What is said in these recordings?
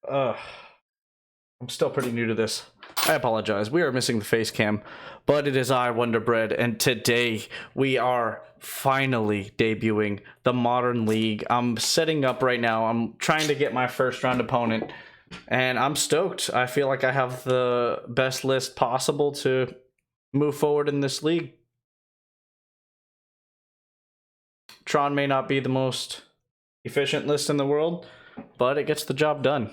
I'm still pretty new to this. I apologize. We are missing the face cam, but it is I, WonderBread, and today we are finally debuting the Modern League. I'm setting up right now. I'm trying to get my first round opponent, and I'm stoked. I feel like I have the best list possible to move forward in this league. Tron may not be the most efficient list in the world, but it gets the job done.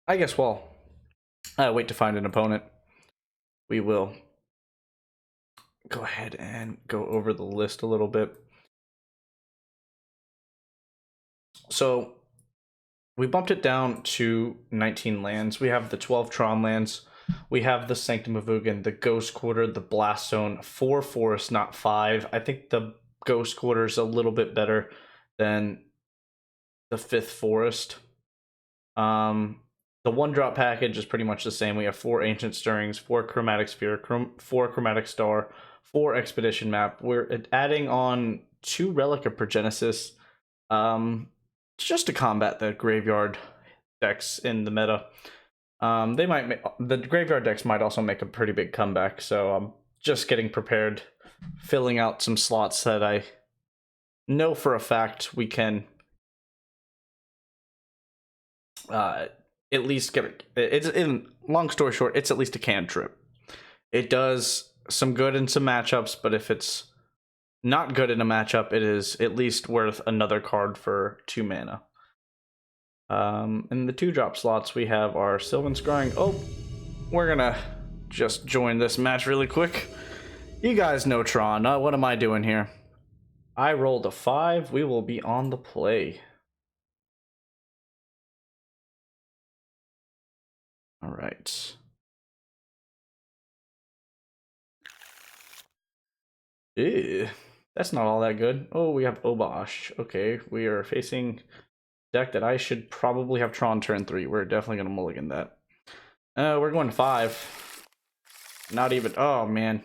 I guess while I wait to find an opponent, we will go ahead and go over the list a little bit. So we bumped it down to 19 lands. We have the 12 Tron lands. We have the Sanctum of Ugin, the Ghost Quarter, the Blast Zone, 4 forests, not 5. I think the Ghost Quarter is a little bit better than the 5th forest. The 1-drop package is pretty much the same. We have 4 Ancient Stirrings, 4 Chromatic Sphere, 4 Chromatic Star, 4 Expedition Map. We're adding on 2 Relic of Progenesis, just to combat the graveyard decks in the meta. The graveyard decks might also make a pretty big comeback, so I'm just getting prepared, filling out some slots that I know for a fact we can at least get it. Long story short, it's at least a cantrip. It does some good in some matchups, but if it's not good in a matchup, it is at least worth another card for 2 mana. In the 2-drop slots, we have our Sylvan Scrying. Oh, we're gonna just join this match really quick. You guys know Tron. What am I doing here? I rolled a 5. We will be on the play. All right. Ew, that's not all that good. Oh, we have Obosh. Okay, we are facing deck that I should probably have Tron turn 3. We're definitely going to mulligan that. We're going to 5. Not even. Oh, man.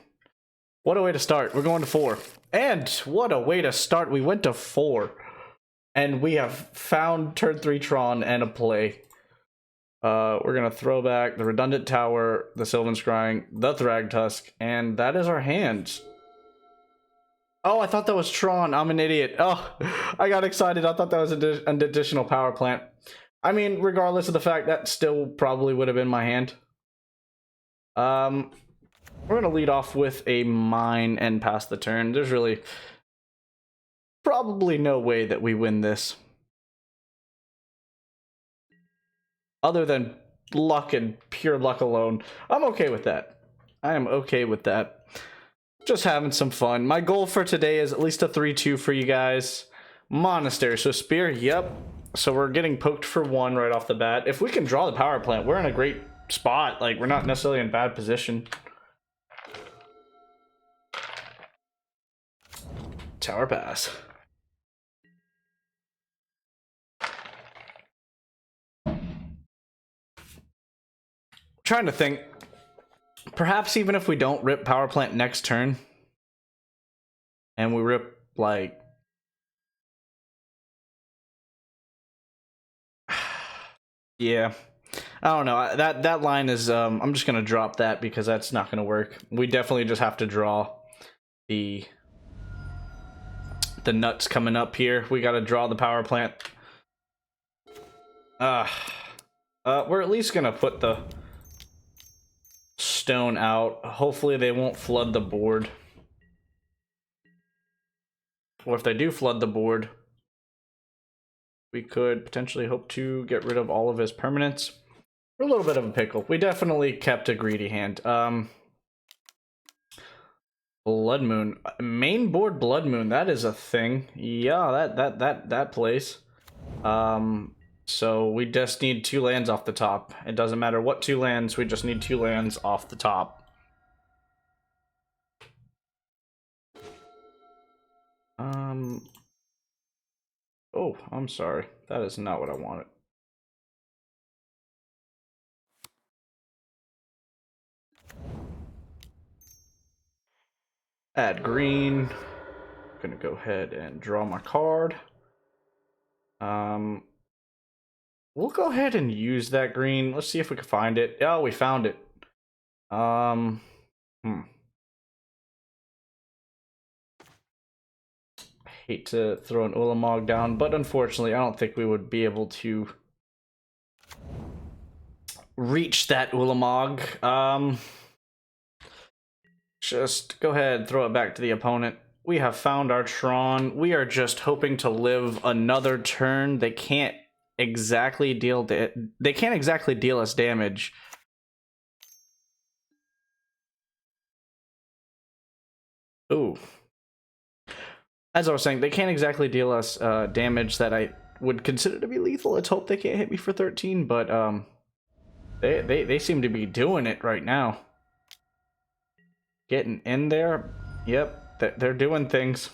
What a way to start. We're going to 4. And what a way to start. We went to 4. And we have found turn 3 Tron and a play. We're going to throw back the Redundant Tower, the Sylvan Scrying, the Thragtusk, and that is our hand. Oh, I thought that was Tron. I'm an idiot. Oh, I got excited. I thought that was an additional power plant. I mean, regardless of the fact, that still probably would have been my hand. We're going to lead off with a mine and pass the turn. There's really probably no way that we win this, other than luck and pure luck alone. I'm okay with that. I am okay with that. Just having some fun. My goal for today is at least a 3-2 for you guys. Monastery. So Spear, yep. So we're getting poked for 1 right off the bat. If we can draw the power plant, we're in a great spot. Like, we're not necessarily in bad position. Tower pass. Trying to think. Perhaps even if we don't rip power plant next turn, and we rip, like, yeah, I don't know. That line is I'm just gonna drop that because that's not gonna work. We definitely just have to draw the nuts coming up here. We got to draw the power plant. We're at least gonna put the stone out. Hopefully they won't flood the board. Or if they do flood the board, we could potentially hope to get rid of all of his permanents. We're a little bit of a pickle. We definitely kept a greedy hand. Blood Moon. Main board Blood Moon, that is a thing. Yeah, that plays. So we just need 2 lands off the top. It doesn't matter what 2 lands, we just need 2 lands off the top. Oh, I'm sorry. That is not what I wanted. Add green. Gonna go ahead and draw my card. We'll go ahead and use that green. Let's see if we can find it. Oh, we found it. Hate to throw an Ulamog down, but unfortunately, I don't think we would be able to reach that Ulamog. Just go ahead, throw it back to the opponent. We have found our Tron. We are just hoping to live another turn. They can't exactly deal us damage. Ooh. As I was saying, they can't exactly deal us damage that I would consider to be lethal. Let's hope they can't hit me for 13, but they seem to be doing it right now. Getting in there. Yep, they're doing things.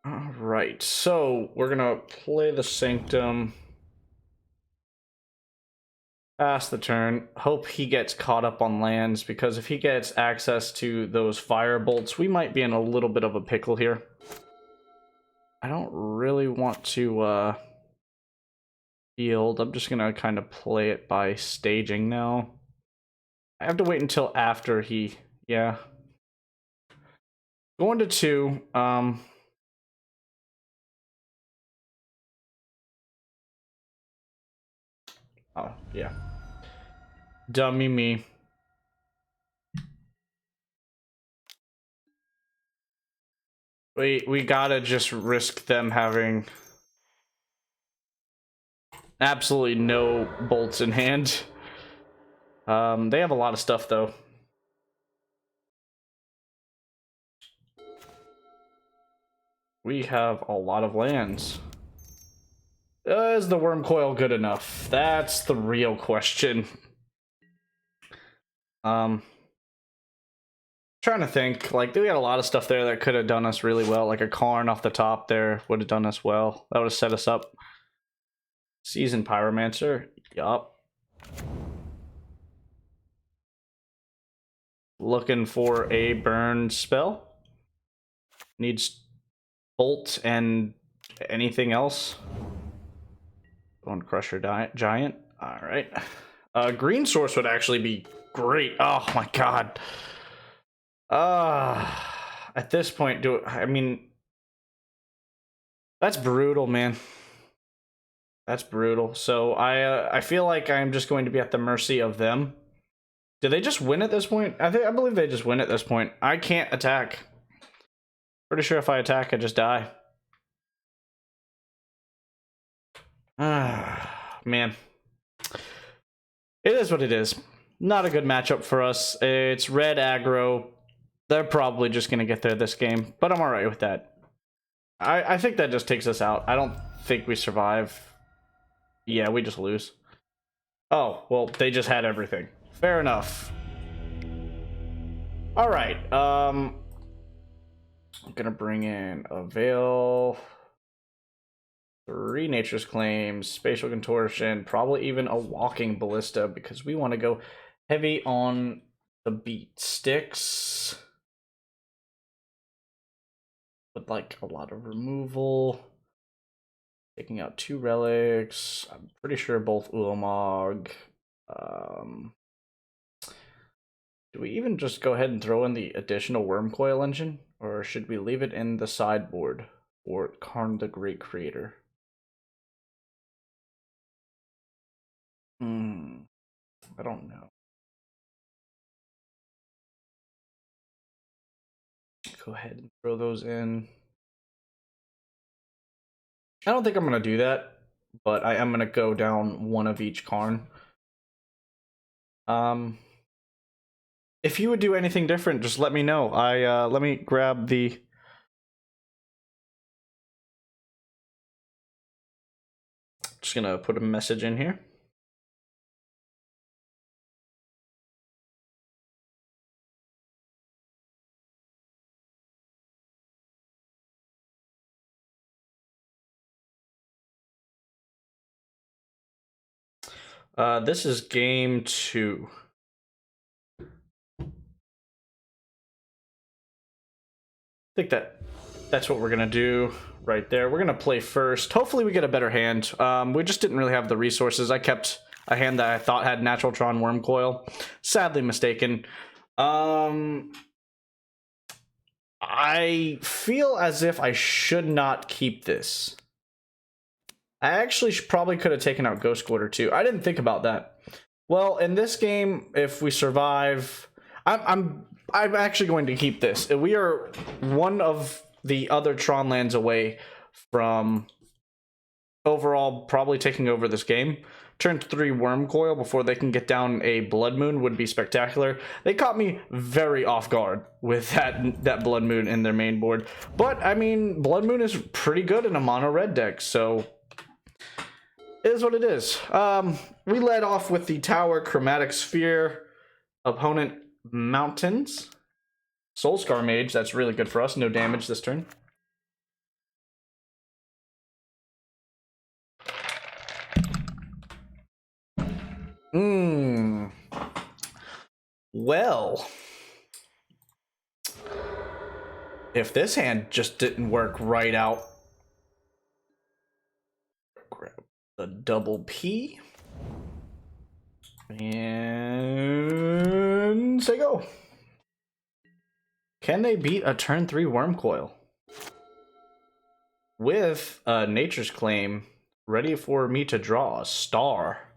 Alright, so we're gonna play the Sanctum. Pass the turn. Hope he gets caught up on lands, because if he gets access to those fire bolts, we might be in a little bit of a pickle here. I don't really want to field. I'm just gonna kind of play it by staging now. I have to wait until after he... Yeah. Going to 2. Oh, yeah. Dummy me. We gotta just risk them having absolutely no bolts in hand. They have a lot of stuff, though. We have a lot of lands. Is the worm coil good enough? That's the real question. Trying to think, like, we had a lot of stuff there that could have done us really well. Like a Karn off the top there would have done us well. That would have set us up. Seasoned Pyromancer. Yup. Looking for a burn spell. Needs Bolt and anything else. Bone Crusher Giant. Alright. Green Source would actually be great. Oh my god. At this point, I mean, that's brutal, man. That's brutal. So I feel like I'm just going to be at the mercy of them. Did they just win at this point? I believe they just win at this point. I can't attack. Pretty sure if I attack, I just die. Man. It is what it is. Not a good matchup for us. It's red aggro. They're probably just gonna get there this game, but I'm alright with that. I think that just takes us out. I don't think we survive. Yeah, we just lose. Oh, well, they just had everything. Fair enough. Alright, I'm gonna bring in a Veil, 3 Nature's Claims, Spatial Contortion, probably even a Walking Ballista, because we want to go heavy on the beat sticks. With like a lot of removal. Taking out 2 relics. I'm pretty sure both Ulamog. Do we even just go ahead and throw in the additional Worm Coil engine? Or should we leave it in the sideboard for Karn the Great Creator? I don't know. Go ahead and throw those in. I don't think I'm going to do that, but I am going to go down one of each Karn. If you would do anything different, just let me know. Let me grab the... Just going to put a message in here. This is game 2. think that's what we're gonna do right there. We're gonna play first. Hopefully we get a better hand. We just didn't really have the resources. I kept a hand that I thought had natural Tron Worm Coil. Sadly mistaken. I feel as if I should not keep this. I actually probably could have taken out Ghost Quarter too. I didn't think about that. Well, in this game, if we survive, I'm actually going to keep this. We are one of the other Tron lands away from overall probably taking over this game. Turn 3 Worm Coil before they can get down a Blood Moon would be spectacular. They caught me very off guard with that Blood Moon in their main board. But, I mean, Blood Moon is pretty good in a mono red deck, so it is what it is. We led off with the Tower, Chromatic Sphere, opponent Mountains, Soulscar Mage. That's really good for us. No damage this turn. Well, if this hand just didn't work right out, grab the double P and say go. Can they beat a turn 3 Worm Coil with Nature's Claim ready for me to draw a star?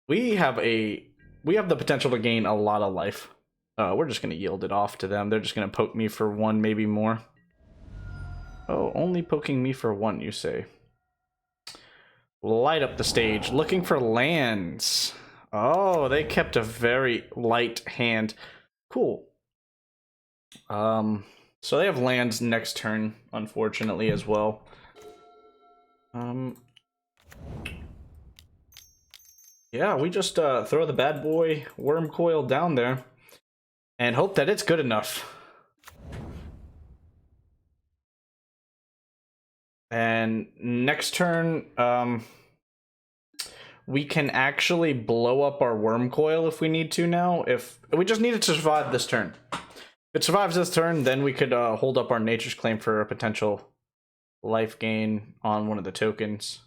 We have the potential to gain a lot of life. We're just going to yield it off to them. They're just going to poke me for 1, maybe more. Oh, only poking me for 1, you say? Light up the stage, looking for lands. Oh, they kept a very light hand. Cool. So they have lands next turn, unfortunately, as well. Yeah, we just throw the bad boy Worm Coil down there and hope that it's good enough. And next turn, we can actually blow up our Worm Coil if we need to now. If we just need it to survive this turn. If it survives this turn, then we could hold up our Nature's Claim for a potential life gain on one of the tokens.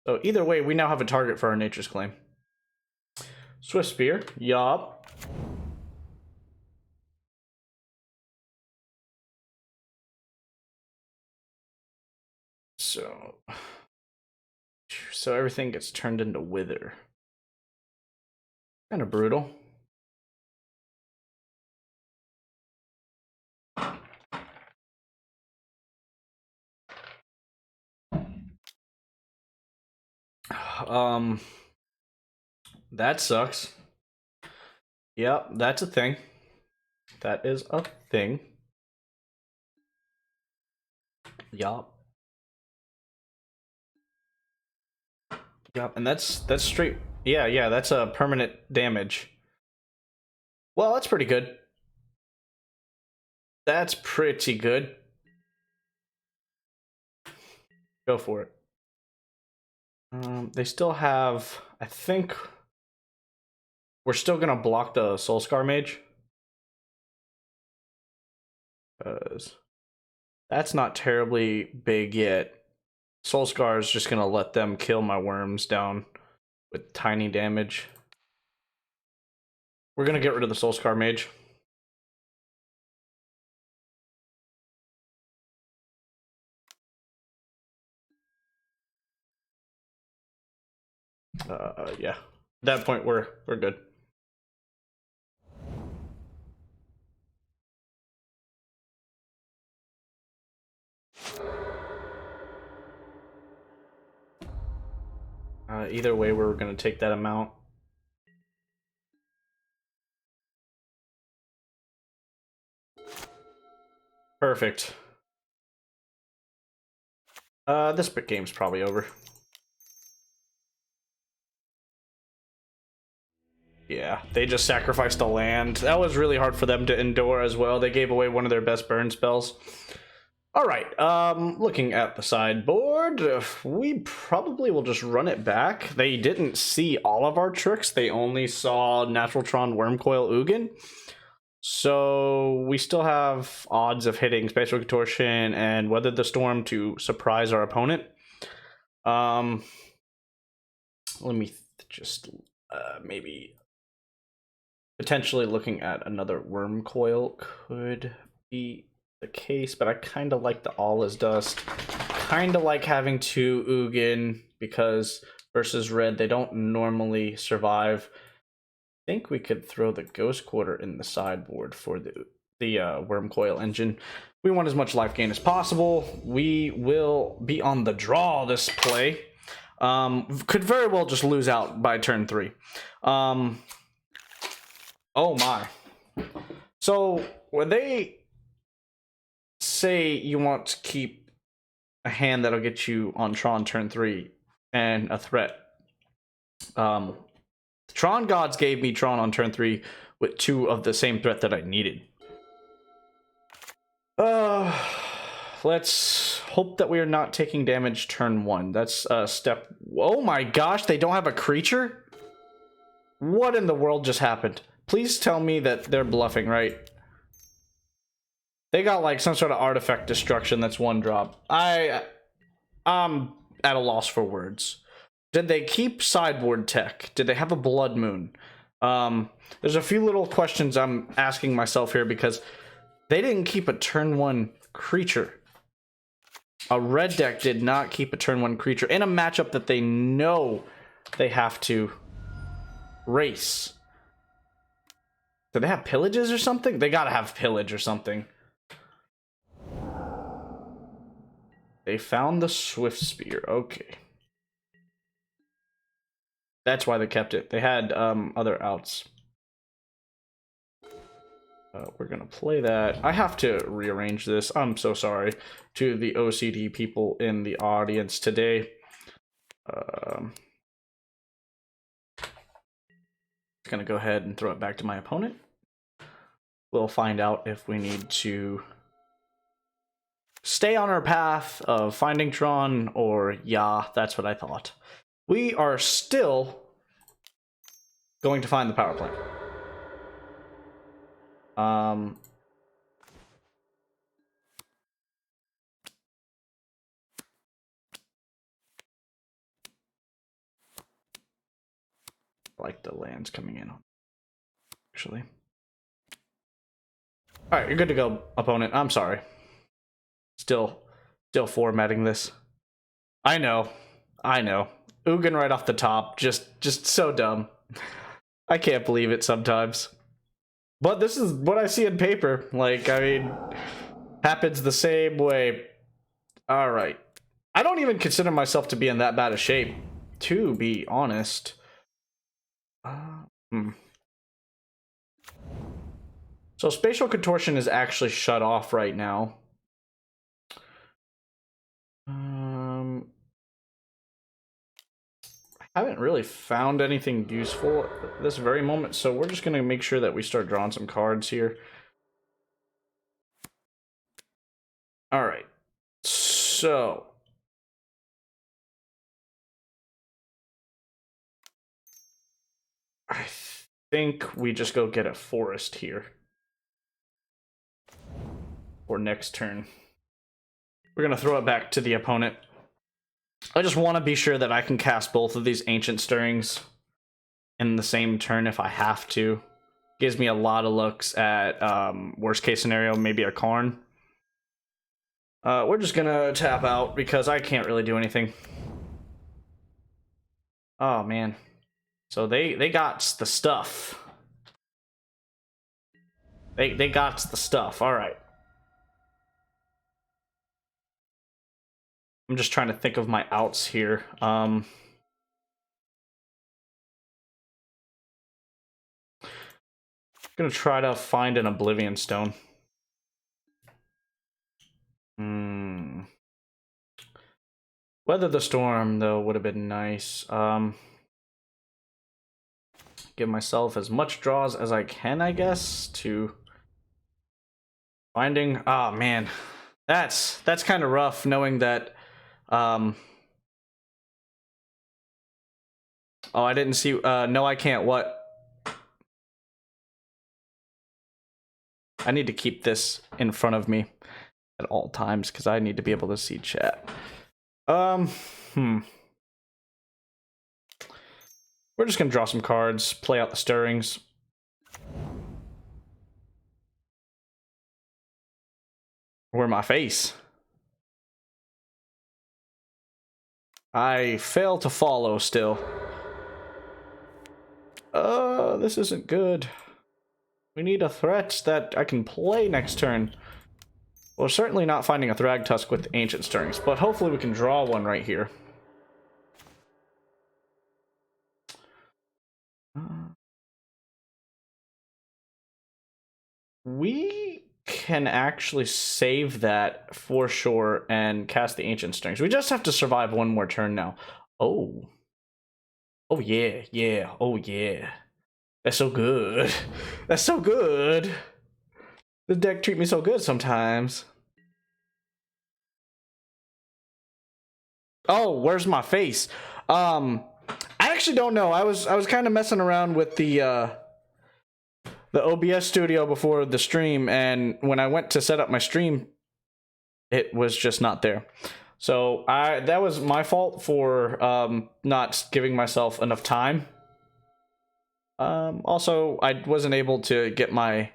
So either way, we now have a target for our Nature's Claim. Swift Spear, yup. So everything gets turned into Wither. Kind of brutal. That sucks. Yep, that's a thing. That is a thing. Yup. Yup, and that's straight. Yeah, that's a permanent damage. Well, that's pretty good. That's pretty good. Go for it. They still have, I think we're still gonna block the Soulscar Mage. Because that's not terribly big yet. Soulscar is just gonna let them kill my worms down with tiny damage. We're gonna get rid of the Soulscar Mage. Yeah. At that point, we're good. Either way, we're gonna take that amount. Perfect. This bit game's probably over. Yeah, they just sacrificed a land. That was really hard for them to endure as well. They gave away one of their best burn spells. Alright, looking at the sideboard, we probably will just run it back. They didn't see all of our tricks. They only saw Natural Tron Worm Coil Ugin. So we still have odds of hitting Spatial Contortion and Weather the Storm to surprise our opponent. Let me just maybe potentially looking at another Worm Coil could be the case, but I kind of like the All is Dust. Kind of like having two Ugin because versus red they don't normally survive. I think we could throw the Ghost Quarter in the sideboard for the Worm Coil engine. We want as much life gain as possible. We will be on the draw this play. Could very well just lose out by turn 3. Oh my. So when they say you want to keep a hand that'll get you on Tron turn 3 and a threat, Tron Gods gave me Tron on turn 3 with 2 of the same threat that I needed. Let's hope that we are not taking damage turn 1. That's step... Oh my gosh, they don't have a creature? What in the world just happened? Please tell me that they're bluffing, right? They got like some sort of artifact destruction that's 1 drop. I'm at a loss for words. Did they keep sideboard tech? Did they have a blood moon? There's a few little questions I'm asking myself here because they didn't keep a turn 1 creature. A red deck did not keep a turn 1 creature in a matchup that they know they have to race. Do they have pillages or something? They gotta have pillage or something. They found the Swift Spear. Okay. That's why they kept it. They had other outs. We're gonna play that. I have to rearrange this. I'm so sorry to the OCD people in the audience today. Gonna go ahead and throw it back to my opponent. We'll find out if we need to stay on our path of finding Tron or yeah, that's what I thought. We are still going to find the power plant. I like the lands coming in, actually. All right, you're good to go, opponent. I'm sorry. Still formatting this. I know. Ugin right off the top, just so dumb. I can't believe it sometimes. But this is what I see in paper. Like, I mean, happens the same way. All right. I don't even consider myself to be in that bad a shape, to be honest. So Spatial Contortion is actually shut off right now. I haven't really found anything useful at this very moment, so we're just going to make sure that we start drawing some cards here. All right. So I think we just go get a forest here for next turn. We're going to throw it back to the opponent. I just want to be sure that I can cast both of these Ancient Stirrings in the same turn if I have to. Gives me a lot of looks at worst case scenario, maybe a Karn. We're just going to tap out because I can't really do anything. Oh, man. So they got the stuff. They got the stuff. All right. I'm just trying to think of my outs here. Gonna try to find an Oblivion Stone. Weather the Storm, though, would have been nice. Give myself as much draws as I can, I guess, to finding... Oh, man. That's kind of rough, knowing that... Oh, I didn't see... no, I can't. What? I need to keep this in front of me at all times because I need to be able to see chat. We're just gonna draw some cards, play out the stirrings. Where my face? I fail to follow still. This isn't good. We need a threat that I can play next turn. Well, certainly not finding a Thragtusk with Ancient Stirrings, but hopefully we can draw one right here. We can actually save that for sure and cast the Ancient Stirrings. We just have to survive one more turn now. Oh. Oh yeah, yeah, oh yeah. That's so good. That's so good. The deck treat me so good sometimes. Oh, where's my face? I actually don't know. I was kind of messing around with the OBS studio before the stream, and when I went to set up my stream, it was just not there. So that was my fault for not giving myself enough time. Also, I wasn't able to get my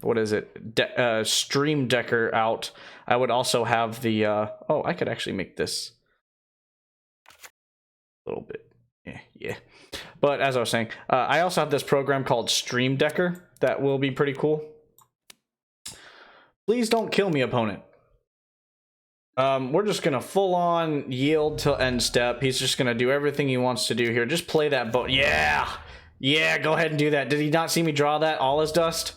what is it? Stream Decker out. I would also have the oh, I could actually make this a little bit. Yeah. But as I was saying, I also have this program called Stream Decker that will be pretty cool. Please don't kill me, opponent. We're just gonna full on yield till end step. He's just gonna do everything he wants to do here. Just play that boat. Yeah, go ahead and do that. Did he not see me draw that all as dust?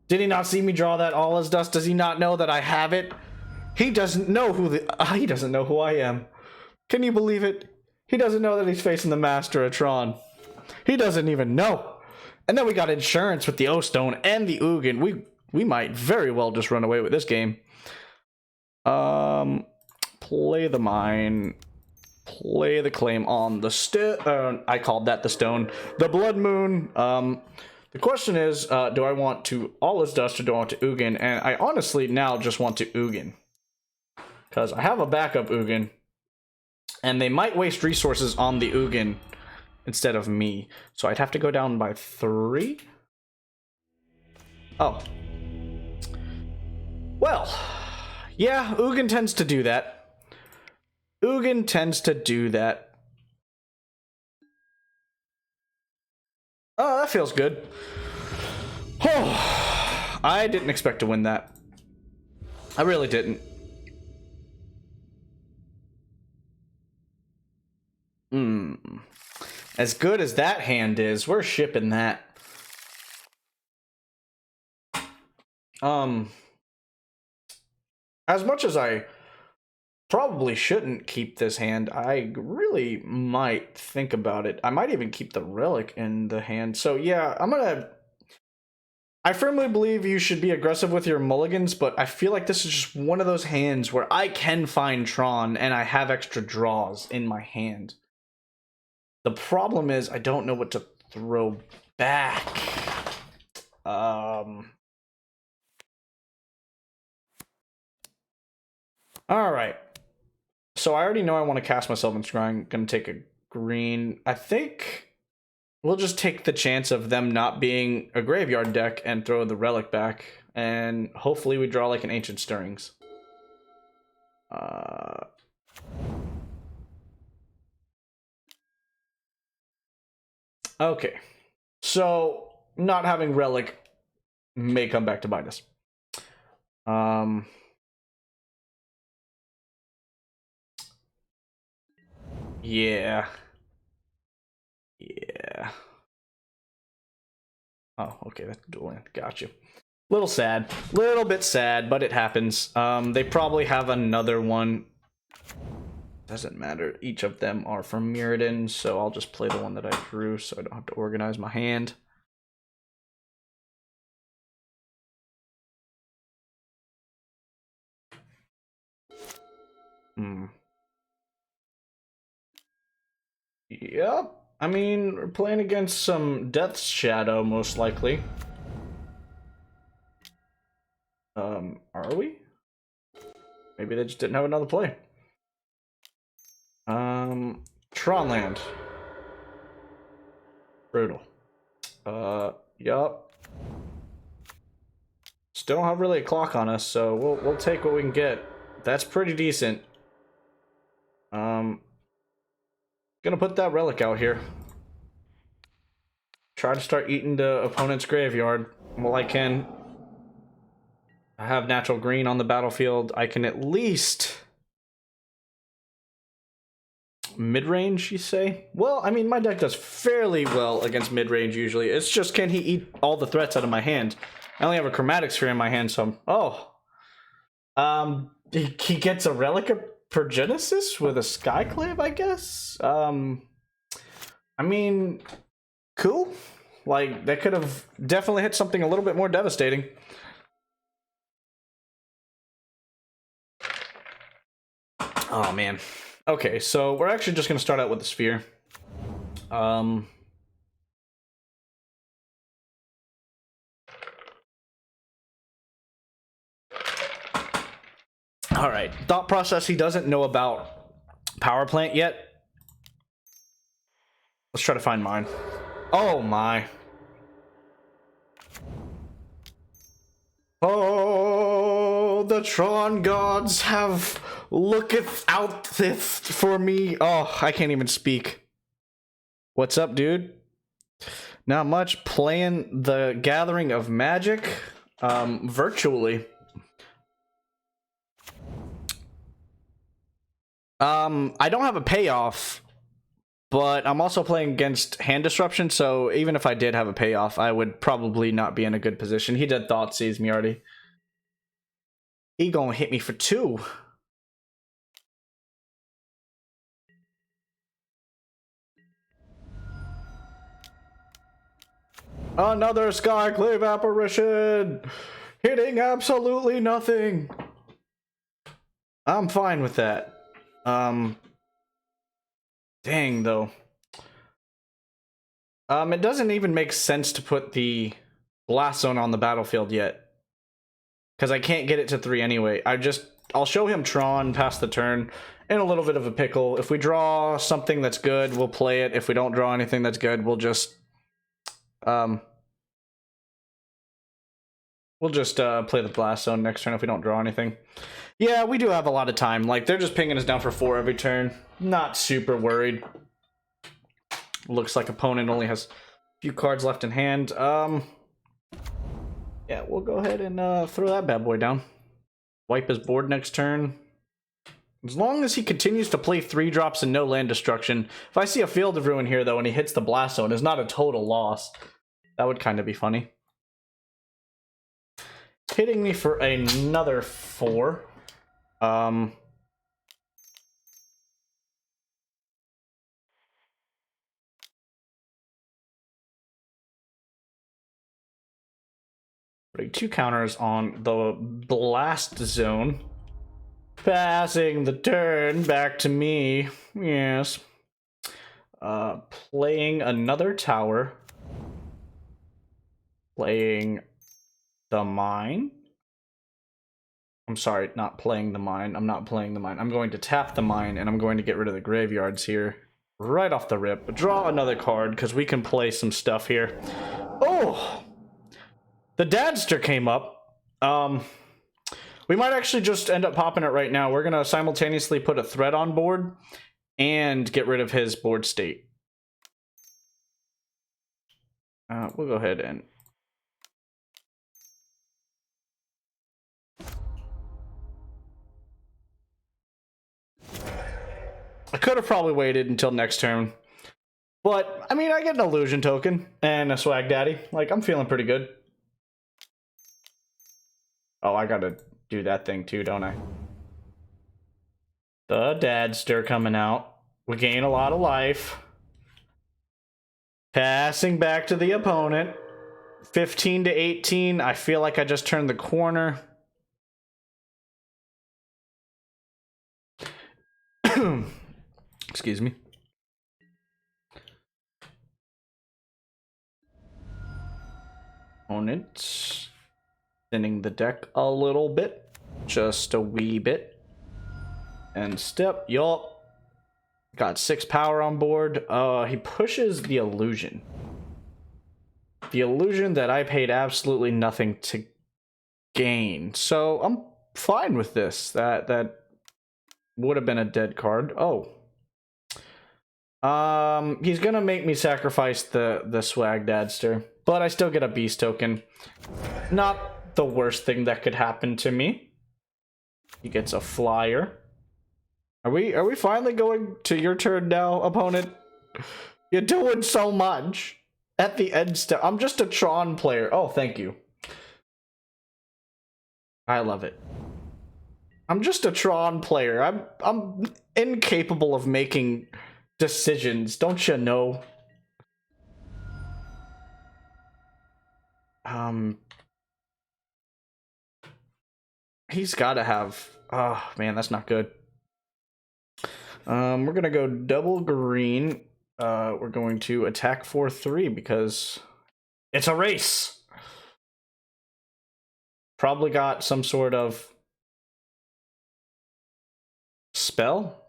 Did he not see me draw that all as dust? Does he not know that I have it? He doesn't know he doesn't know who I am. Can you believe it? He doesn't know that he's facing the master of Tron. He doesn't even know. And then we got insurance with the O-Stone and the Ugin. We might very well just run away with this game. Play the mine. Play the claim on the stone. I called that the stone. The Blood Moon. The question is, do I want to all as dust or do I want to Ugin? And I honestly now just want to Ugin. Because I have a backup Ugin. And they might waste resources on the Ugin instead of me. So I'd have to go down by 3? Oh. Well, yeah, Ugin tends to do that. Ugin tends to do that. Oh, that feels good. Oh, I didn't expect to win that. I really didn't. As good as that hand is, we're shipping that. As much as I probably shouldn't keep this hand, I really might think about it. I might even keep the relic in the hand. So yeah, I firmly believe you should be aggressive with your mulligans, but I feel like this is just one of those hands where I can find Tron and I have extra draws in my hand. The problem is I don't know what to throw back. Alright. So I already know I want to cast myself in Scry. I'm going to take a green. I think we'll just take the chance of them not being a graveyard deck and throw the relic back. And hopefully we draw like an Ancient Stirrings. Okay. So not having relic may come back to bite us. Yeah. Oh, okay, that's dual land. Got you. Little sad. Little bit sad, but it happens. They probably have another one. Doesn't matter. Each of them are from Mirrodin, so I'll just play the one that I drew so I don't have to organize my hand. Yep. I mean, we're playing against some Death's Shadow, most likely. Are we? Maybe they just didn't have another play. Tron land. Brutal. Yup. Still don't have really a clock on us, so we'll take what we can get. That's pretty decent. Gonna put that relic out here. Try to start eating the opponent's graveyard while I can. I have natural green on the battlefield. I can at least mid-range, you say? Well, I mean, my deck does fairly well against mid-range usually. It's just, can he eat all the threats out of my hand? I only have a Chromatic Sphere in my hand, so he gets a Relic of Progenesis with a Skyclave, I guess? I mean, cool. Like, that could have definitely hit something a little bit more devastating. Oh, man. Okay, so we're actually just going to start out with the Sphere. Alright, thought process, he doesn't know about Power Plant yet. Let's try to find mine. Oh my. Oh, the Tron gods have looketh out for me. Oh, I can't even speak. What's up, dude? Not much. Playing the Gathering of Magic virtually. I don't have a payoff, but I'm also playing against Hand Disruption, so even if I did have a payoff, I would probably not be in a good position. He did Thoughtseize me already. He gonna hit me for 2. Another Skyclave Apparition! Hitting absolutely nothing! I'm fine with that. Dang, though. It doesn't even make sense to put the Blast Zone on the battlefield yet. Because I can't get it to 3 anyway. I'll show him Tron past the turn in a little bit of a pickle. If we draw something that's good, we'll play it. If we don't draw anything that's good, we'll just play the Blast Zone next turn if we don't draw anything. Yeah, we do have a lot of time. Like, they're just pinging us down for 4 every turn. Not super worried. Looks like opponent only has a few cards left in hand. Yeah, we'll go ahead and throw that bad boy down. Wipe his board next turn. As long as he continues to play 3 drops and no land destruction. If I see a Field of Ruin here, though, and he hits the Blast Zone, it's not a total loss. That would kind of be funny. Hitting me for another 4. Putting 2 counters on the Blast Zone. Passing the turn back to me. Yes. Playing another tower. Playing the mine. I'm sorry, not playing the mine. I'm not playing the mine. I'm going to tap the mine, and I'm going to get rid of the graveyards here. Right off the rip. Draw another card, because we can play some stuff here. Oh! The Dadster came up. We might actually just end up popping it right now. We're going to simultaneously put a threat on board and get rid of his board state. We'll go ahead and... I could have probably waited until next turn. But, I mean, I get an illusion token and a Swag Daddy. Like, I'm feeling pretty good. Oh, I gotta do that thing too, don't I? The Dadster coming out. We gain a lot of life. Passing back to the opponent. 15 to 18. I feel like I just turned the corner. Excuse me. Opponent. thinning the deck a little bit. Just a wee bit. And step, yup. Got 6 power on board. He pushes the illusion. The illusion that I paid absolutely nothing to gain. So I'm fine with this. That would have been a dead card. Oh. He's gonna make me sacrifice the swag dadster, but I still get a beast token. Not the worst thing that could happen to me. He gets a flyer. Are we finally going to your turn now, opponent? You're doing so much at the end step. I'm just a Tron player. Oh, thank you. I love it. I'm just a Tron player. I'm incapable of making decisions, don't you know? He's gotta have... Oh, man, that's not good. We're gonna go double green. We're going to attack for 3 because it's a race. Probably got some sort of spell.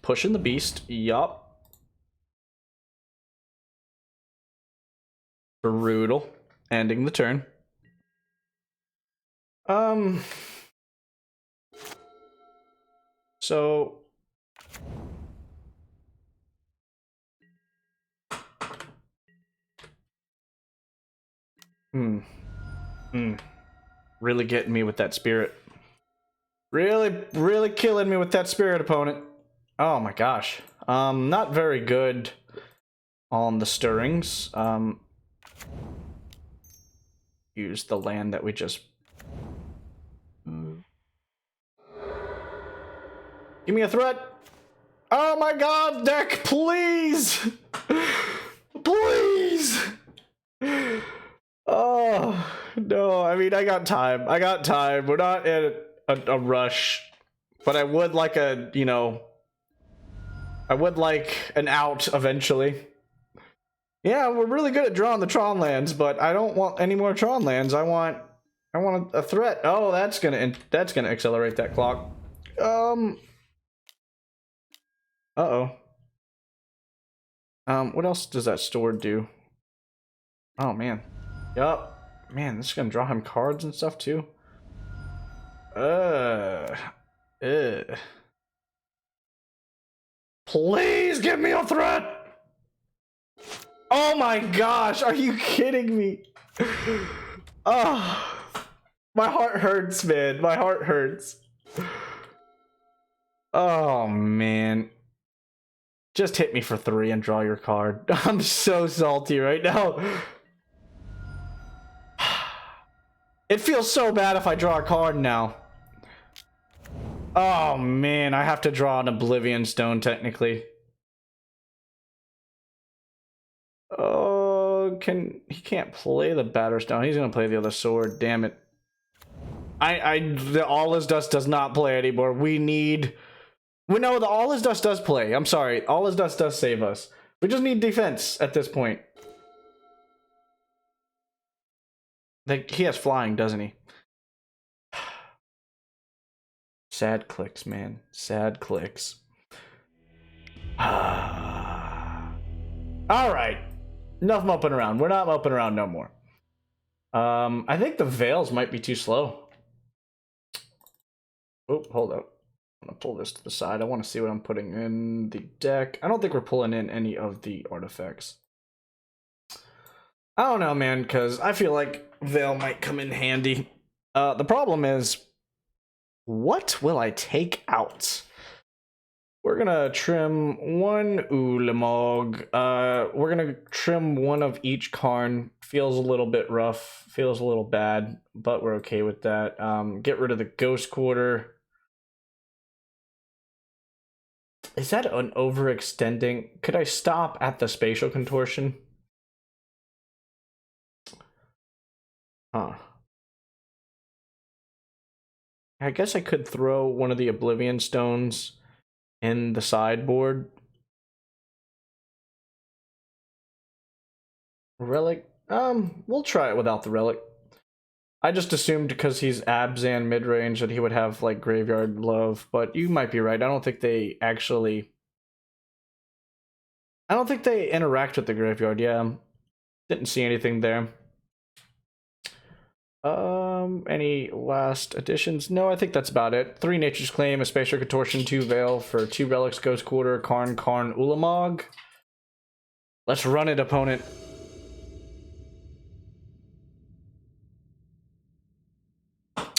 Pushing the beast. Yup. Brutal. Ending the turn. So really getting me with that spirit. Really killing me with that spirit, opponent. Oh my gosh. Not very good on the stirrings. Use the land that we just... Give me a threat. Oh my god, deck, please! Please! Oh, no, I mean, I got time. We're not in a rush. But I would like a, you know... I would like an out eventually. Yeah, we're really good at drawing the Tron lands, but I don't want any more Tron lands. I want a threat. Oh, that's gonna accelerate that clock. Uh-oh. What else does that sword do? Oh, man. Yup. Man, this is gonna draw him cards and stuff, too. Please give me a threat! Oh my gosh, are you kidding me? Oh, my heart hurts, man. My heart hurts. Oh, man. Just hit me for 3 and draw your card. I'm so salty right now. It feels so bad if I draw a card now. Oh, man. I have to draw an Oblivion Stone, technically. Oh, he can't play the Batterstone. He's gonna play the other sword. Damn it. The All Is Dust does not play anymore. We know the All Is Dust does play. I'm sorry. All Is Dust does save us. We just need defense at this point. He has flying, doesn't he? Sad clicks, man. Sad clicks. Alright. Enough moping around. We're not moping around no more. I think the veils might be too slow. Oh, hold up. I'm gonna pull this to the side. I want to see what I'm putting in the deck. I don't think we're pulling in any of the artifacts. I don't know, man, because I feel like veil might come in handy. The problem is, what will I take out? We're gonna trim 1 Ulamog. We're gonna trim 1 of each Karn. Feels a little bit rough. Feels a little bad, but we're okay with that. Get rid of the Ghost Quarter. Is that an overextending? Could I stop at the Spatial Contortion? Huh. I guess I could throw one of the Oblivion Stones in the sideboard. Relic? We'll try it without the relic. I just assumed because he's Abzan mid-range that he would have, like, Graveyard Love, but you might be right. I don't think they actually... I don't think they interact with the Graveyard, yeah. Didn't see anything there. Any last additions? No, I think that's about it. 3 Nature's Claim, a Spatial Contortion, 2 Veil for 2 Relics, Ghost Quarter, Karn, Ulamog. Let's run it, opponent.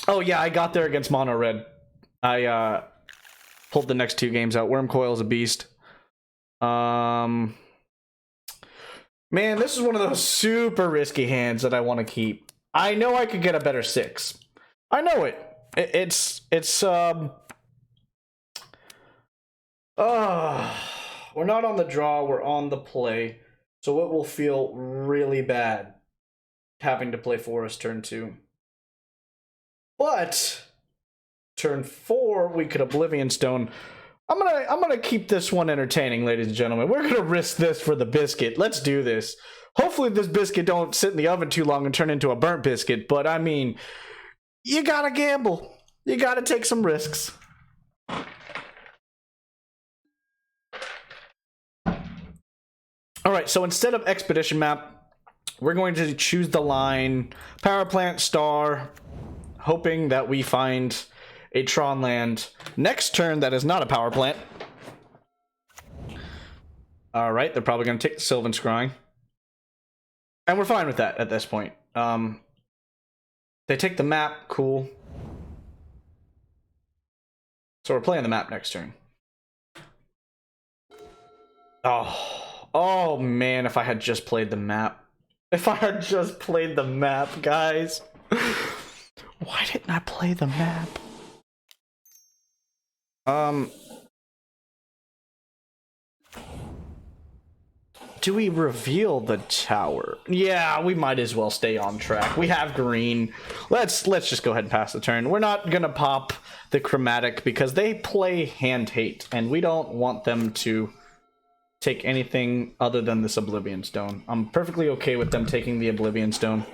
Oh yeah, I got there against Mono Red. I pulled the next 2 games out. Wormcoil is a beast. Man, this is one of those super risky hands that I want to keep. I know I could get a better 6. I know it. We're not on the draw, we're on the play. So it will feel really bad having to play Forest turn 2. But turn 4, we could Oblivion Stone. I'm gonna keep this one entertaining, ladies and gentlemen. We're gonna risk this for the biscuit. Let's do this. Hopefully this biscuit don't sit in the oven too long and turn into a burnt biscuit, but I mean, you gotta gamble. You gotta take some risks. Alright, so instead of Expedition Map, we're going to choose the line Power Plant Star, hoping that we find a Tron land next turn that is not a power plant. Alright, they're probably going to take the Sylvan Scrying. And we're fine with that at this point. They take the map, cool. So we're playing the map next turn. Oh man, if I had just played the map. If I had just played the map, guys. Why didn't I play the map? Do we reveal the tower? Yeah, we might as well stay on track. We have green. Let's just go ahead and pass the turn. We're not gonna pop the chromatic because they play hand hate, and we don't want them to take anything other than this Oblivion Stone. I'm perfectly okay with them taking the Oblivion Stone.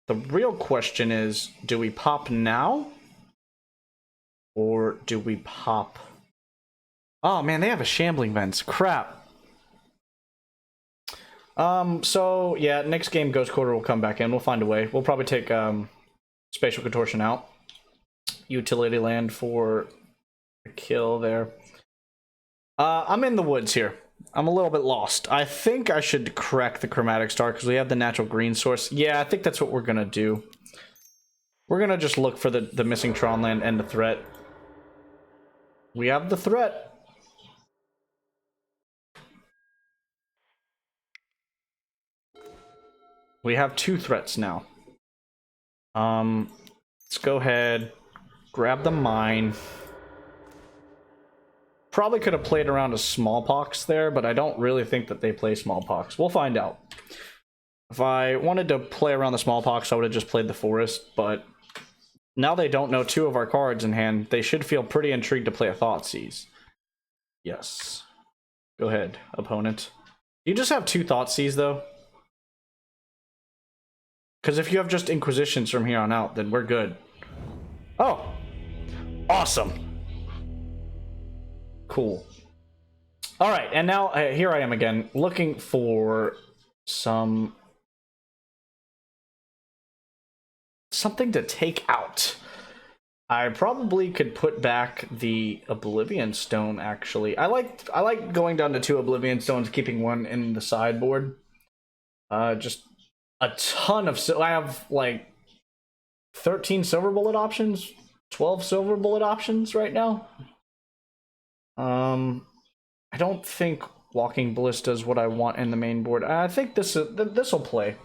The real question is, do we pop now? Or do we pop... Oh man, they have a Shambling Vents. Crap. So, yeah, next game Ghost Quarter will come back in. We'll find a way. We'll probably take Spatial Contortion out. Utility land for a kill there. I'm in the woods here. I'm a little bit lost. I think I should correct the Chromatic Star because we have the natural green source. Yeah, I think that's what we're going to do. We're going to just look for the missing Tron land and the threat. We have the threat. We have 2 threats now. Let's go ahead, grab the mine. Probably could have played around a Smallpox there, but I don't really think that they play Smallpox. We'll find out. If I wanted to play around the Smallpox, I would have just played the Forest, but now they don't know 2 of our cards in hand. They should feel pretty intrigued to play a Thoughtseize. Yes. Go ahead, opponent. You just have 2 Thoughtseize, though? Because if you have just Inquisitions from here on out, then we're good. Oh! Awesome! Cool. Alright, and now here I am again, looking for something to take out. I probably could put back the Oblivion Stone, actually. I like going down to 2 Oblivion Stones, keeping 1 in the sideboard. Just a ton of... I have, like, 13 Silver Bullet options? 12 Silver Bullet options right now? I don't think Walking Ballista is what I want in the main board. I think this will play.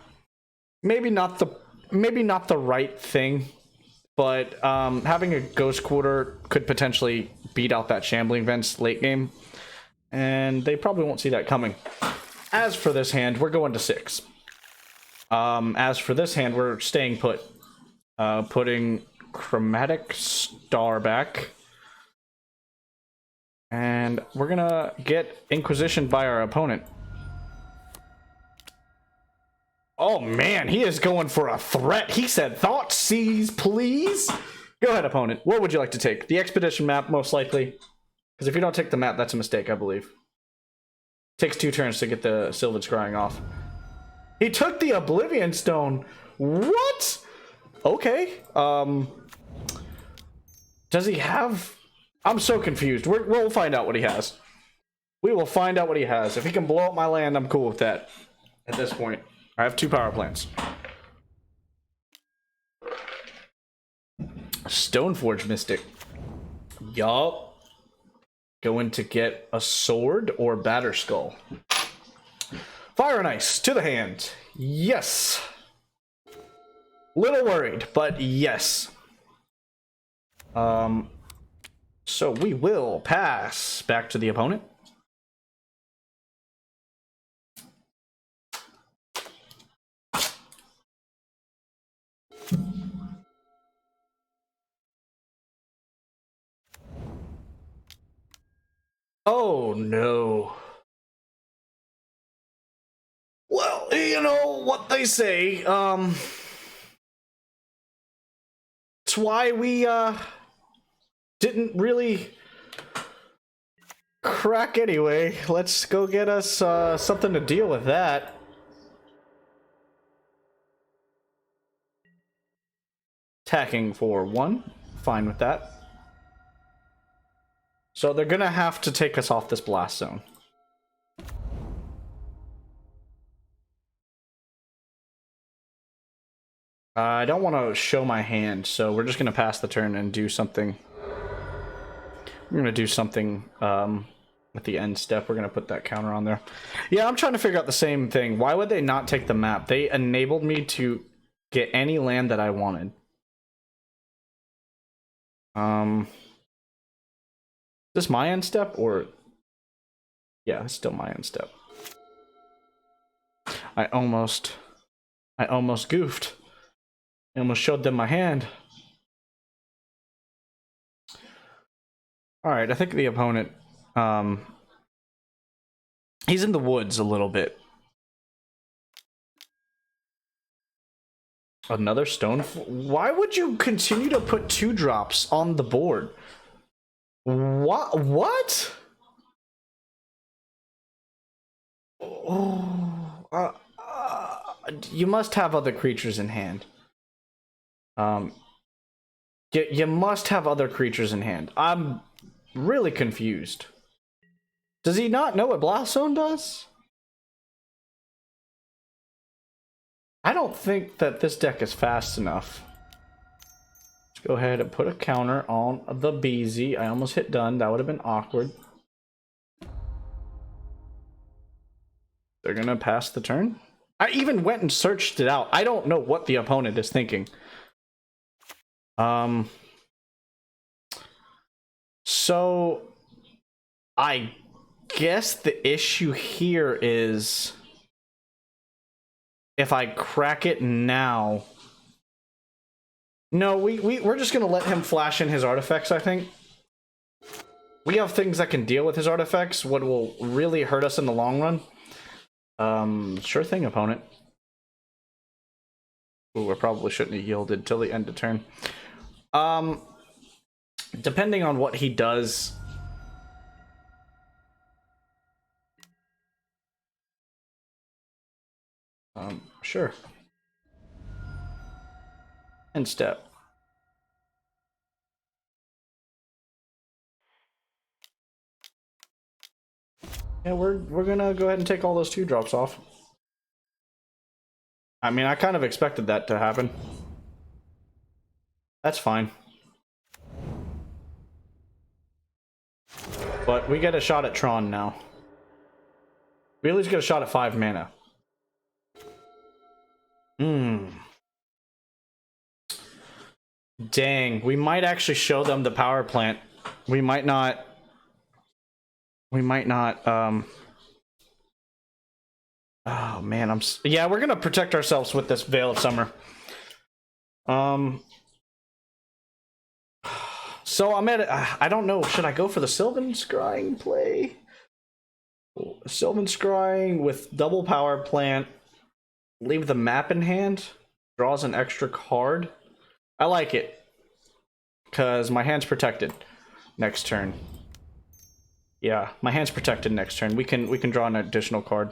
Maybe not the right thing, but having a Ghost Quarter could potentially beat out that Shambling Vents late game, and they probably won't see that coming. As for this hand, we're going to 6. As for this hand, we're staying put. Putting Chromatic Star back. And we're gonna get inquisitioned by our opponent. Oh man, he is going for a threat. He said, "Thought seize, please." Go ahead, opponent. What would you like to take? The expedition map, most likely. Because if you don't take the map, that's a mistake, I believe. Takes 2 turns to get the Sylvan Scrying off. He took the Oblivion Stone. What? Okay. Does he have... I'm so confused. We'll find out what he has. We will find out what he has. If he can blow up my land, I'm cool with that. At this point. I have 2 power plants. Stoneforge Mystic. Yup. Going to get a sword or batter skull. Fire and ice to the hand. Yes. Little worried, but yes. So we will pass back to the opponent. Oh no. Well, you know what they say, it's why we didn't really crack anyway. Let's go get us something to deal with that. Attacking for 1. Fine with that. So they're gonna have to take us off this blast zone. I don't want to show my hand, so we're just gonna pass the turn and do something. We're gonna do something with the end step. We're gonna put that counter on there. Yeah, I'm trying to figure out the same thing. Why would they not take the map? They enabled me to get any land that I wanted. Is this my end step or... Yeah, it's still my end step. I almost goofed. I almost showed them my hand. Alright, I think the opponent... he's in the woods a little bit. Another stone? Why would you continue to put 2 drops on the board? What? Oh, you must have other creatures in hand. You must have other creatures in hand. I'm really confused. Does he not know what Blast Zone does? I don't think that this deck is fast enough. Let's go ahead and put a counter on the BZ. I almost hit done. That would have been awkward. They're gonna pass the turn. I even went and searched it out. I don't know what the opponent is thinking. So I guess the issue here is if I crack it now. No, we're just gonna let him flash in his artifacts, I think. We have things that can deal with his artifacts, what will really hurt us in the long run. Sure thing, opponent. Ooh, I probably shouldn't have yielded till the end of turn. Depending on what he does... sure. End step. Yeah, we're gonna go ahead and take all those 2 drops off. I mean, I kind of expected that to happen. That's fine. But we get a shot at Tron now. We at least get a shot at 5 mana. Dang, we might actually show them the power plant. We might not, oh man, yeah, we're gonna protect ourselves with this Veil of Summer. So I'm at, I don't know, should I go for the Sylvan Scrying play? Sylvan Scrying with double power plant, leave the map in hand, draws an extra card. I like it, because my hand's protected next turn. Yeah, my hand's protected next turn. We can draw an additional card.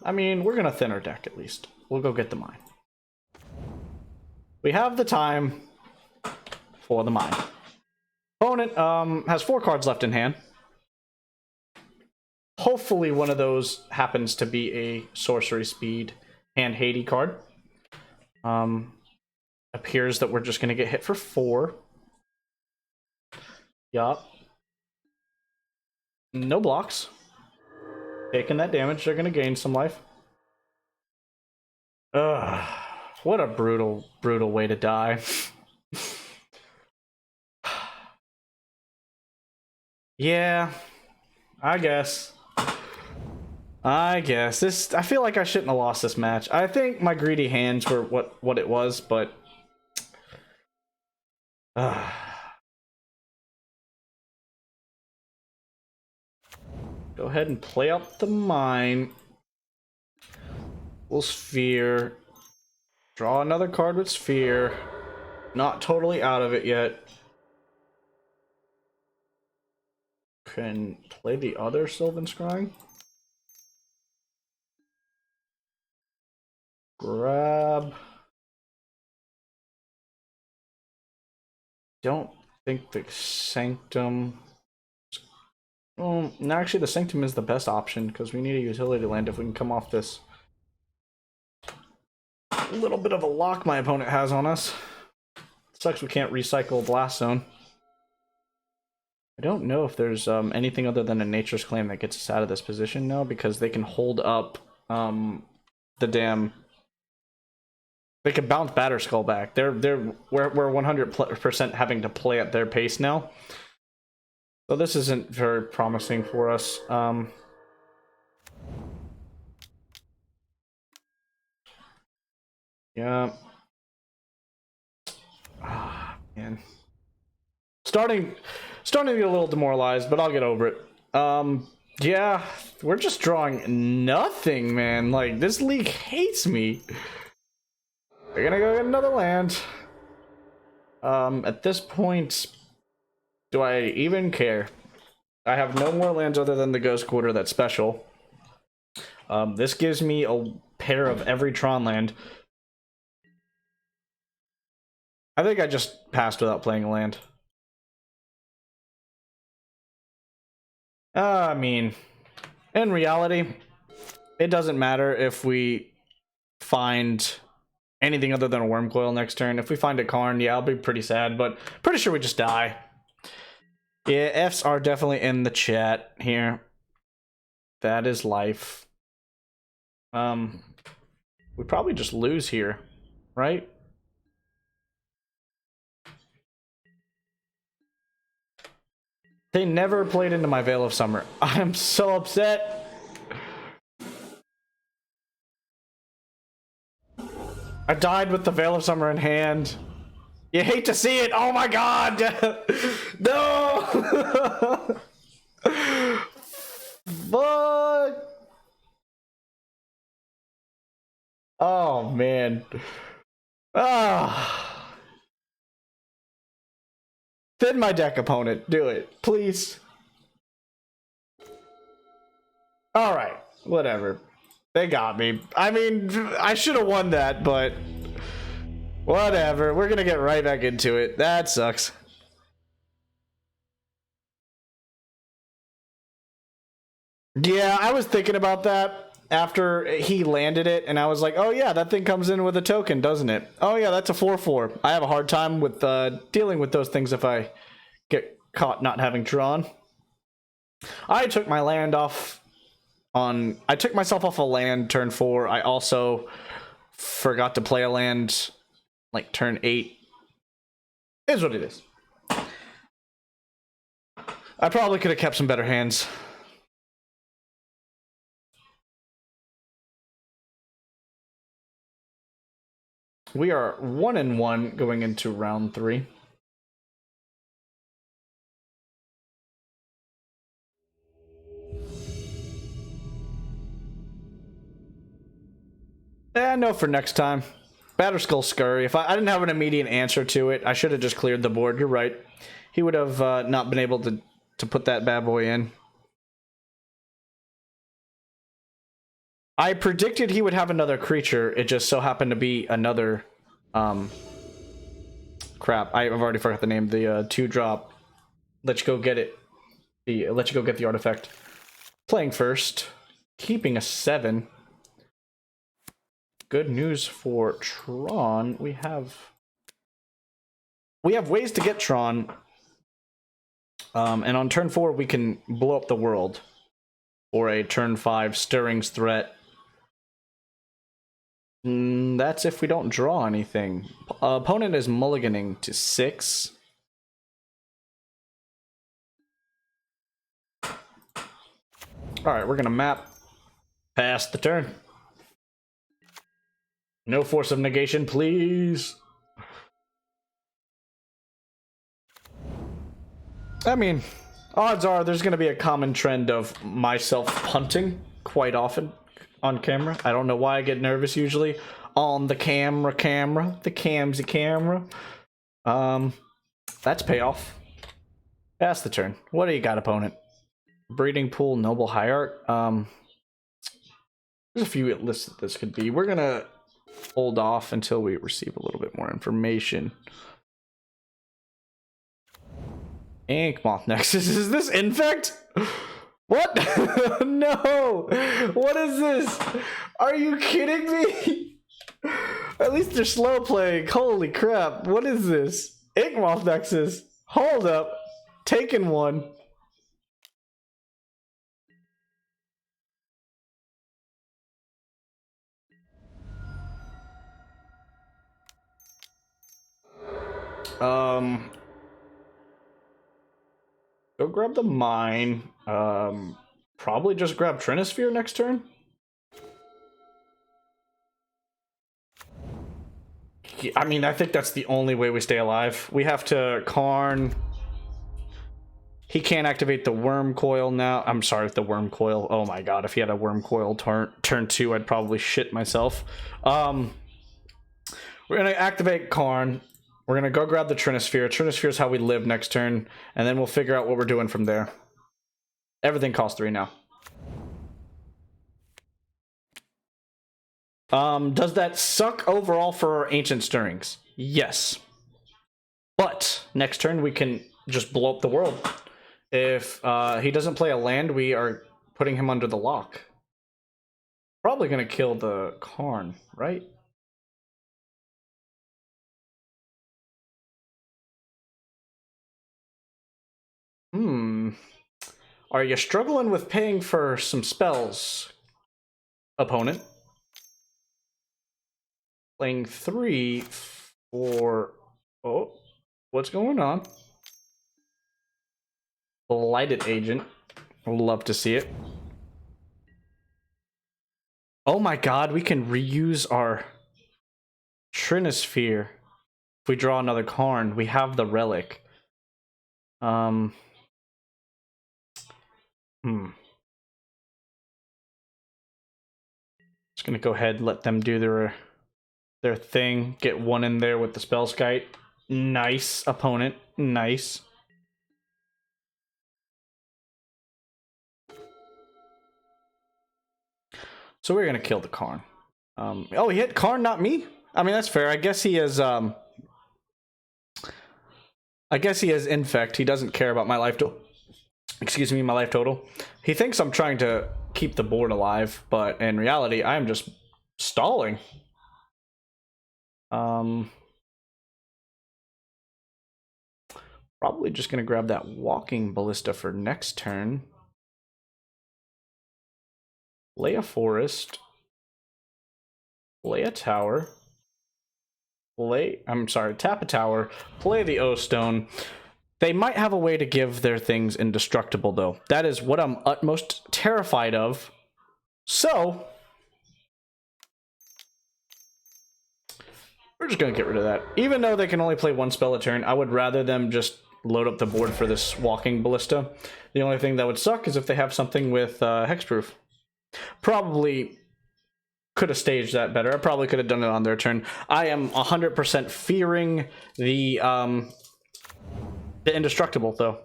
I mean, we're gonna thin our deck at least. We'll go get the mine. We have the time for the mine. Opponent has 4 cards left in hand. Hopefully one of those happens to be a sorcery speed and Haiti card. Appears that we're just gonna get hit for 4. Yup. No blocks. Taking that damage, they're gonna gain some life. Ugh. What a brutal, brutal way to die. Yeah, I guess. I feel like I shouldn't have lost this match. I think my greedy hands were what it was, but go ahead and play out the mine. We'll sphere. Draw another card with sphere. Not totally out of it yet. Can play the other Sylvan Scrying. Grab. Don't think the Sanctum. No, actually, the Sanctum is the best option because we need a utility land if we can come off this little bit of a lock my opponent has on us. Sucks we can't recycle Blast Zone. I don't know if there's anything other than a Nature's Claim that gets us out of this position now, because they can hold up the damn. They can bounce Batterskull back. We're 100% having to play at their pace now. So this isn't very promising for us. Yeah. Ah, man. Starting to get a little demoralized, but I'll get over it. Yeah, we're just drawing nothing, man. Like, this league hates me. We're gonna go get another land. At this point, do I even care? I have no more lands other than the Ghost Quarter that's special. This gives me a pair of every Tron land. I think I just passed without playing a land. I mean, in reality, it doesn't matter if we find anything other than a Wormcoil next turn. If we find a Karn, yeah, I'll be pretty sad, but pretty sure we just die. Yeah, Fs are definitely in the chat here. That is life. We probably just lose here, right? They never played into my Veil of Summer. I'm so upset. I died with the Veil of Summer in hand. You hate to see it. Oh my god. No. Fuck. Oh man. Ah. Thin my deck, opponent. Do it, please. All right, whatever. They got me. I mean, I should have won that, but whatever. We're gonna get right back into it. That sucks. Yeah, I was thinking about that after he landed it, and I was like, oh yeah, that thing comes in with a token, doesn't it? Oh yeah, that's a 4/4. I have a hard time with dealing with those things if I get caught not having Tron. I took my land off on... I took myself off a land turn 4. I also forgot to play a land like turn 8. It is what it is. I probably could have kept some better hands. We are 1-1 going into round 3. No for next time. Batterskull Scurry. If I didn't have an immediate answer to it, I should have just cleared the board. You're right. He would have not been able to put that bad boy in. I predicted he would have another creature. It just so happened to be another... crap, I've already forgot the name. The 2-drop. Let you go get it. Let you go get the artifact. Playing first. Keeping a 7. Good news for Tron. We have ways to get Tron. And on turn 4, we can blow up the world. Or a turn 5 Stirring's Threat. That's if we don't draw anything. Opponent is mulliganing to 6. Alright, we're gonna map. Pass the turn. No force of negation, please. I mean, odds are there's gonna be a common trend of myself punting quite often on camera. I don't know why I get nervous usually on the camera, the camsy camera. That's payoff. Pass the turn. What do you got, opponent? Breeding Pool, Noble Hierarch. There's a few lists that this could be. We're gonna hold off until we receive a little bit more information. Ink Moth Nexus. Is this Infect? What? No! What is this? Are you kidding me? At least they're slow playing. Holy crap. What is this? Ink Moth Nexus. Hold up. Taken one. Go grab the mine. Probably just grab Trinisphere next turn. I mean, I think that's the only way we stay alive. We have to Karn. He can't activate the Worm Coil now. I'm sorry, the Worm Coil. Oh my god, if he had a Worm Coil turn 2, I'd probably shit myself. We're gonna activate Karn. We're gonna go grab the Trinisphere. Trinisphere is how we live next turn, and then we'll figure out what we're doing from there. Everything costs 3 now. Does that suck overall for Ancient Stirrings? Yes. But next turn we can just blow up the world. If he doesn't play a land, we are putting him under the lock. Probably gonna kill the Karn, right? Are you struggling with paying for some spells, opponent? Playing 3 for... Oh, what's going on? Blighted Agent. Love to see it. Oh my god, we can reuse our Trinisphere. If we draw another Karn, we have the relic. Just gonna go ahead and let them do their thing. Get one in there with the Spellskite. Nice, opponent. Nice. So we're gonna kill the Karn. Oh, he hit Karn, not me? I mean, that's fair. I guess he is, I guess he has Infect. He doesn't care about my life total. Excuse me, my life total. He thinks I'm trying to keep the board alive, but in reality, I am just stalling. Probably just gonna grab that Walking Ballista for next turn. Play a forest. Play a tower. Tap a tower. Play the O-Stone. They might have a way to give their things indestructible, though. That is what I'm utmost terrified of. So, We're just gonna get rid of that. Even though they can only play one spell a turn, I would rather them just load up the board for this walking ballista. The only thing that would suck is if they have something with hexproof. Probably could have staged that better. I probably could have done it on their turn. I am 100% fearing the indestructible though.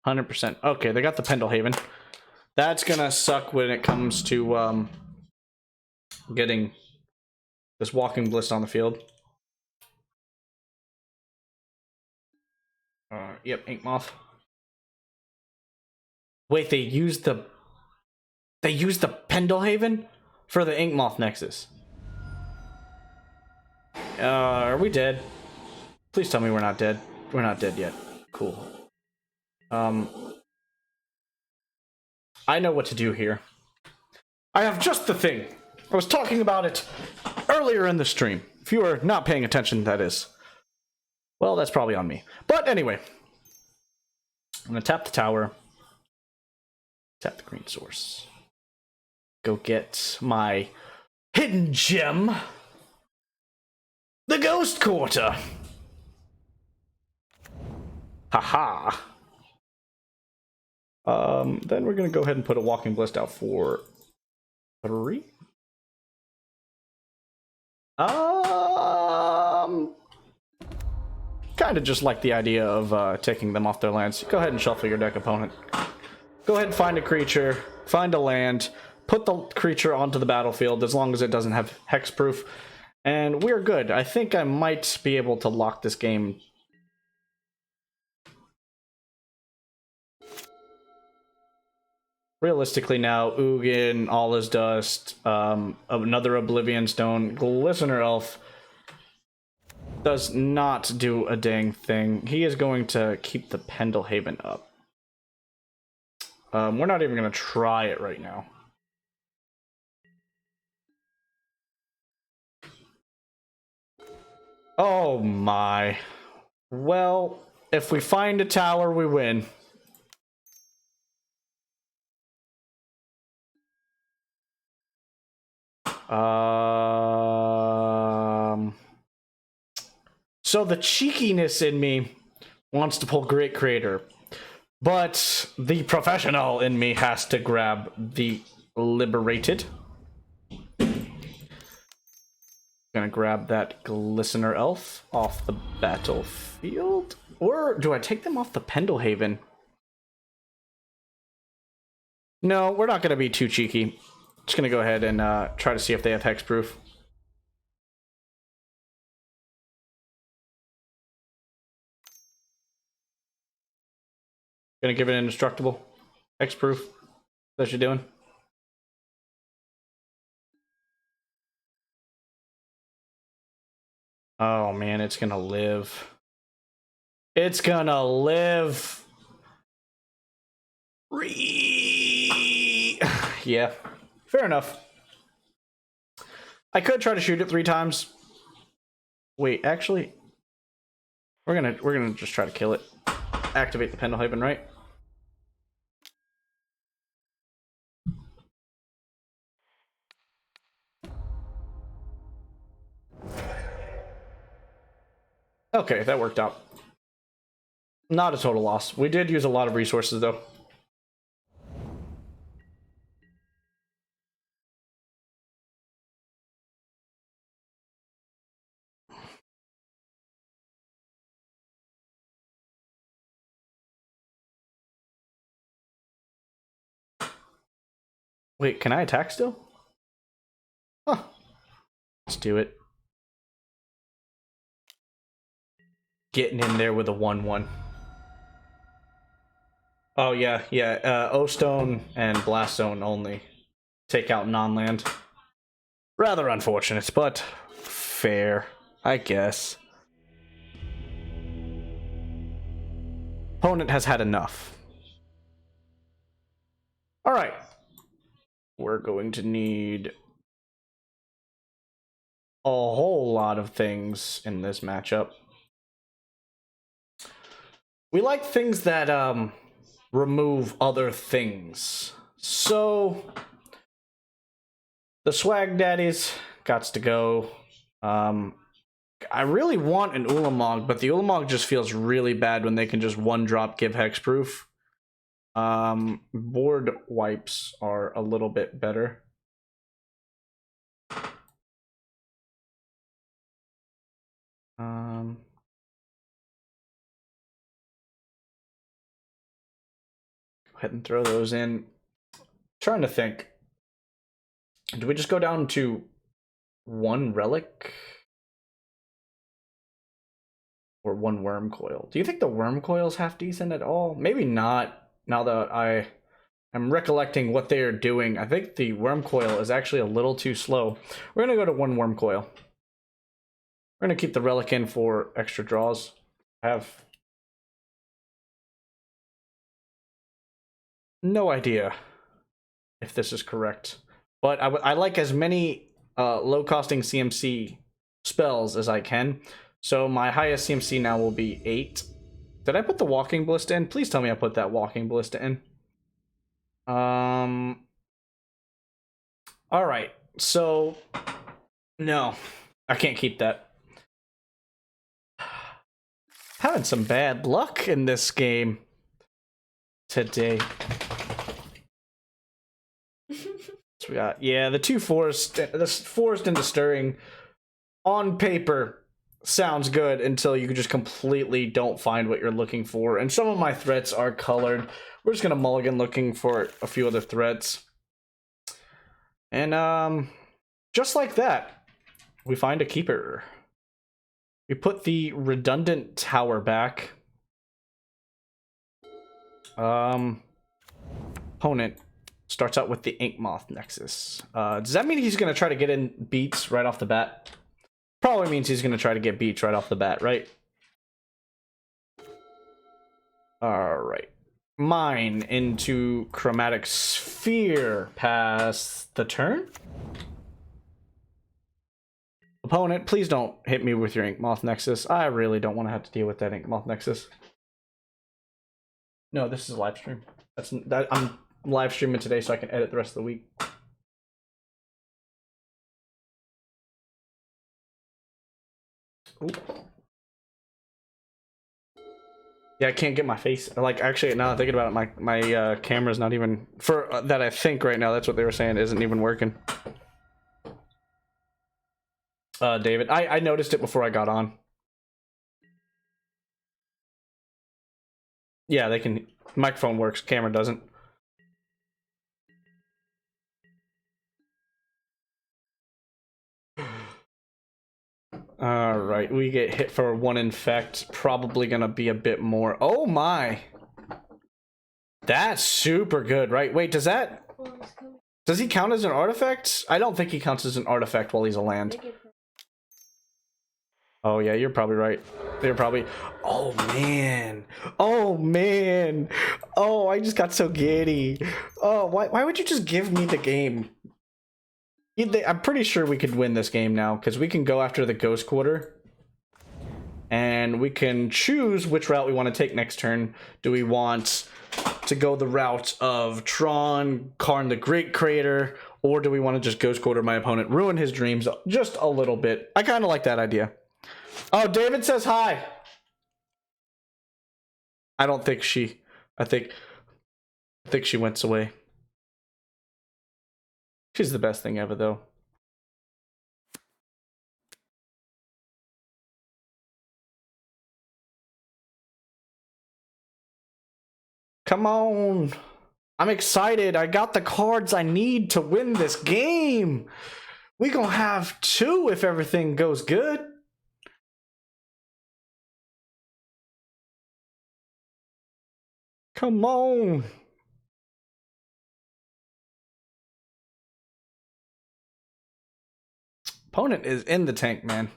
100%. Okay, they got the Pendlehaven. That's gonna suck when it comes to getting this walking ballista on the field. Yep, Ink Moth. Wait, they used the Pendlehaven for the Ink Moth Nexus. Are we dead? Please tell me we're not dead. We're not dead yet. Cool. I know what to do here. I have just the thing. I was talking about it earlier in the stream. If you were not paying attention, that is. Well, that's probably on me. But anyway. I'm gonna tap the tower. Tap the green source. Go get my hidden gem. The Ghost Quarter. Haha. Then we're gonna go ahead and put a walking ballista out for 3. Kind of just like the idea of taking them off their lands. Go ahead and shuffle your deck, opponent. Go ahead and find a creature, find a land, put the creature onto the battlefield as long as it doesn't have hexproof, and we're good. I think I might be able to lock this game. Realistically now, Ugin, All Is Dust, another Oblivion Stone, Glistener Elf does not do a dang thing. He is going to keep the Pendlehaven up. We're not even going to try it right now. Oh my. Well, if we find a tower, we win. So the cheekiness in me wants to pull Great Creator, but the professional in me has to grab the Liberated. Gonna grab that Glistener Elf off the battlefield, or do I take them off the Pendlehaven? No, we're not gonna be too cheeky. Just gonna go ahead and try to see if they have hexproof. Gonna give it an indestructible. Hexproof. That's what you're doing. Oh man, it's gonna live. It's gonna live. Yeah, fair enough. I could try to shoot it 3 times. Wait, actually, we're gonna just try to kill it. Activate the Pendlehaven, right? Okay, that worked out. Not a total loss. We did use a lot of resources, though. Wait, can I attack still? Huh. Let's do it. Getting in there with a 1/1. Oh yeah, yeah. O-Stone and Blast Zone only take out non-land. Rather unfortunate, but fair, I guess. Opponent has had enough. All right. We're going to need a whole lot of things in this matchup. We like things that remove other things. So the Swag Daddies gots to go. I really want an Ulamog, but the Ulamog just feels really bad when they can just one drop give hexproof. Board wipes are a little bit better. Go ahead and throw those in. Trying to think. Do we just go down to one relic? Or one worm coil? Do you think the worm coil's half decent at all? Maybe not, now that I am recollecting what they are doing. I think the worm coil is actually a little too slow. We're gonna go to one worm coil. We're gonna keep the relic in for extra draws. I have no idea if this is correct, but I like as many low-costing CMC spells as I can. So my highest CMC now will be 8. Did I put the walking ballista in? Please tell me I put that walking ballista in. All right. So no, I can't keep that. Having some bad luck in this game today. So we got, yeah, the two forest, this forest into stirring on paper sounds good until you just completely don't find what you're looking for. And some of my threats are colored. We're just gonna mulligan looking for a few other threats. And just like that, we find a keeper. We put the redundant tower back. Opponent starts out with the Ink Moth Nexus. Does that mean he's gonna try to get in beats right off the bat? Probably means he's gonna try to get beats right off the bat, right? Alright. Mine into Chromatic Sphere. Pass the turn. Opponent, please don't hit me with your Ink Moth Nexus. I really don't want to have to deal with that Ink Moth Nexus. No, this is a live stream. I'm live streaming today so I can edit the rest of the week. Ooh. Yeah, I can't get my face. Like, actually, now I'm thinking about it, my camera's not even for that. I think right now that's what they were saying isn't even working. David, I noticed it before I got on. Yeah, they can. Microphone works, camera doesn't. All right, we get hit for 1 infect. Probably gonna be a bit more. Oh my! That's super good, right? Wait, does he count as an artifact? I don't think he counts as an artifact while he's a land. Oh yeah, you're probably right. They're probably. Oh man! Oh man! Oh, I just got so giddy. Oh, why would you just give me the game? I'm pretty sure we could win this game now because we can go after the Ghost Quarter and we can choose which route we want to take next turn. Do we want to go the route of Tron, Karn the Great Creator, or do we want to just Ghost Quarter my opponent, ruin his dreams just a little bit? I kind of like that idea. Oh, David says hi. I don't think she. I think she went away. She's the best thing ever, though. Come on. I'm excited. I got the cards I need to win this game. We gonna have 2 if everything goes good. Come on. Opponent is in the tank, man.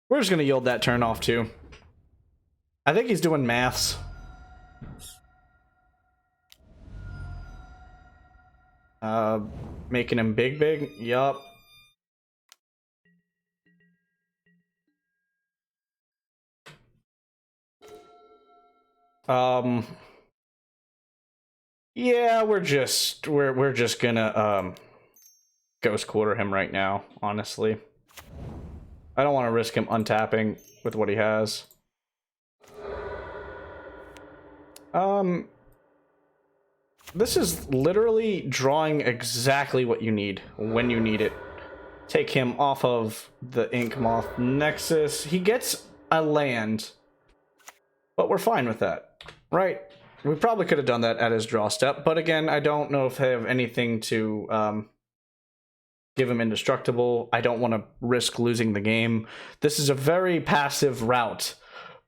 We're just gonna yield that turn off too. I think he's doing maths. Making him big? Yup. Yeah, we're just gonna Ghost Quarter him right now, honestly. I don't want to risk him untapping with what he has. This is literally drawing exactly what you need when you need it. Take him off of the Ink Moth Nexus. He gets a land, but we're fine with that, right? We probably could have done that at his draw step, but again, I don't know if they have anything to give him indestructible. I don't want to risk losing the game. This is a very passive route,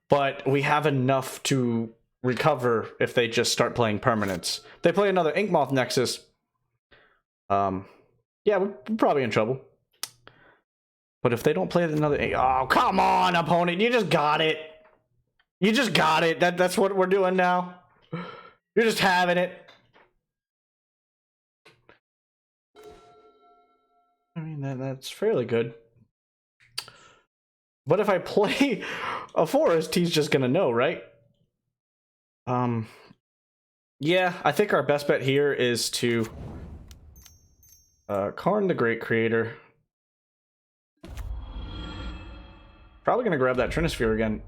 but we have enough to recover if they just start playing permanents. If they play another Ink Moth Nexus, yeah, we're probably in trouble. But if they don't play another... Oh, come on, opponent. You just got it. You just got it. That's what we're doing now. You're just having it. I mean, that's fairly good. But if I play a forest, he's just going to know, right? Yeah, I think our best bet here is to Karn the Great Creator. Probably gonna grab that Trinisphere again.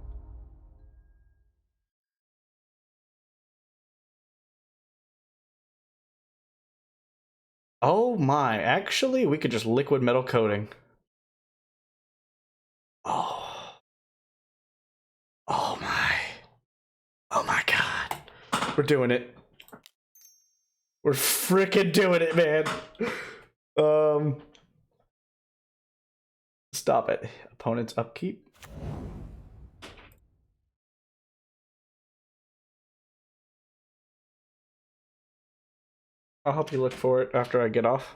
Oh my, actually, we could just liquid metal coating. Oh. Oh my. Oh my god. We're doing it. We're freaking doing it, man. Stop it. Opponent's upkeep. I'll help you look for it after I get off.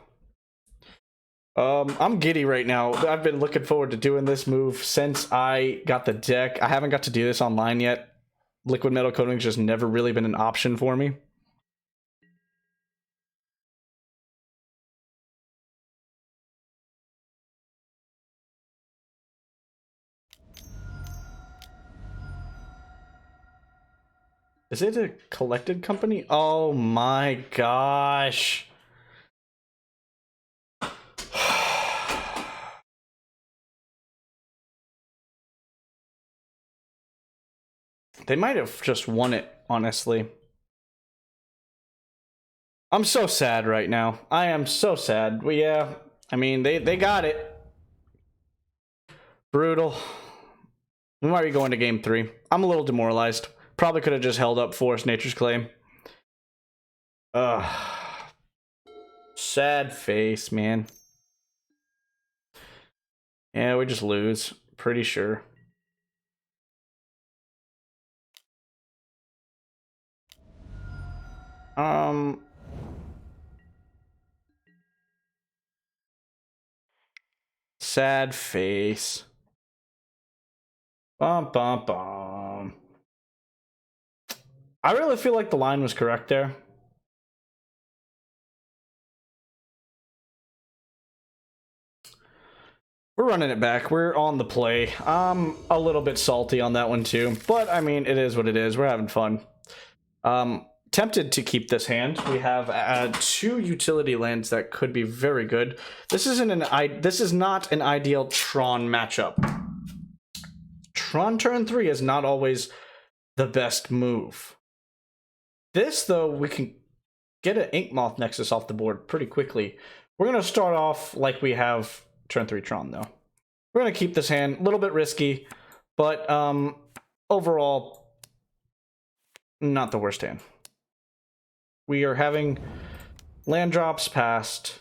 I'm giddy right now. I've been looking forward to doing this move since I got the deck. I haven't got to do this online yet. Liquid metal coating's just never really been an option for me. Is it a collected company? Oh my gosh. They might have just won it, honestly. I'm so sad right now. I am so sad. Well, yeah, I mean, they got it. Brutal. We might be going to game 3. I'm a little demoralized. Probably could have just held up Forest Nature's Claim. Ugh. Sad face, man. Yeah, we just lose. Pretty sure. Sad face. Bum, bum, bum. I really feel like the line was correct there. We're running it back. We're on the play. I'm a little bit salty on that one too, but I mean, it is what it is. We're having fun. Tempted to keep this hand. We have 2 utility lands that could be very good. This is not an ideal Tron matchup. Tron turn 3 is not always the best move. This, though, we can get an Ink Moth Nexus off the board pretty quickly. We're going to start off like we have turn 3 Tron, though. We're going to keep this hand. A little bit risky, but overall, not the worst hand. We are having land drops past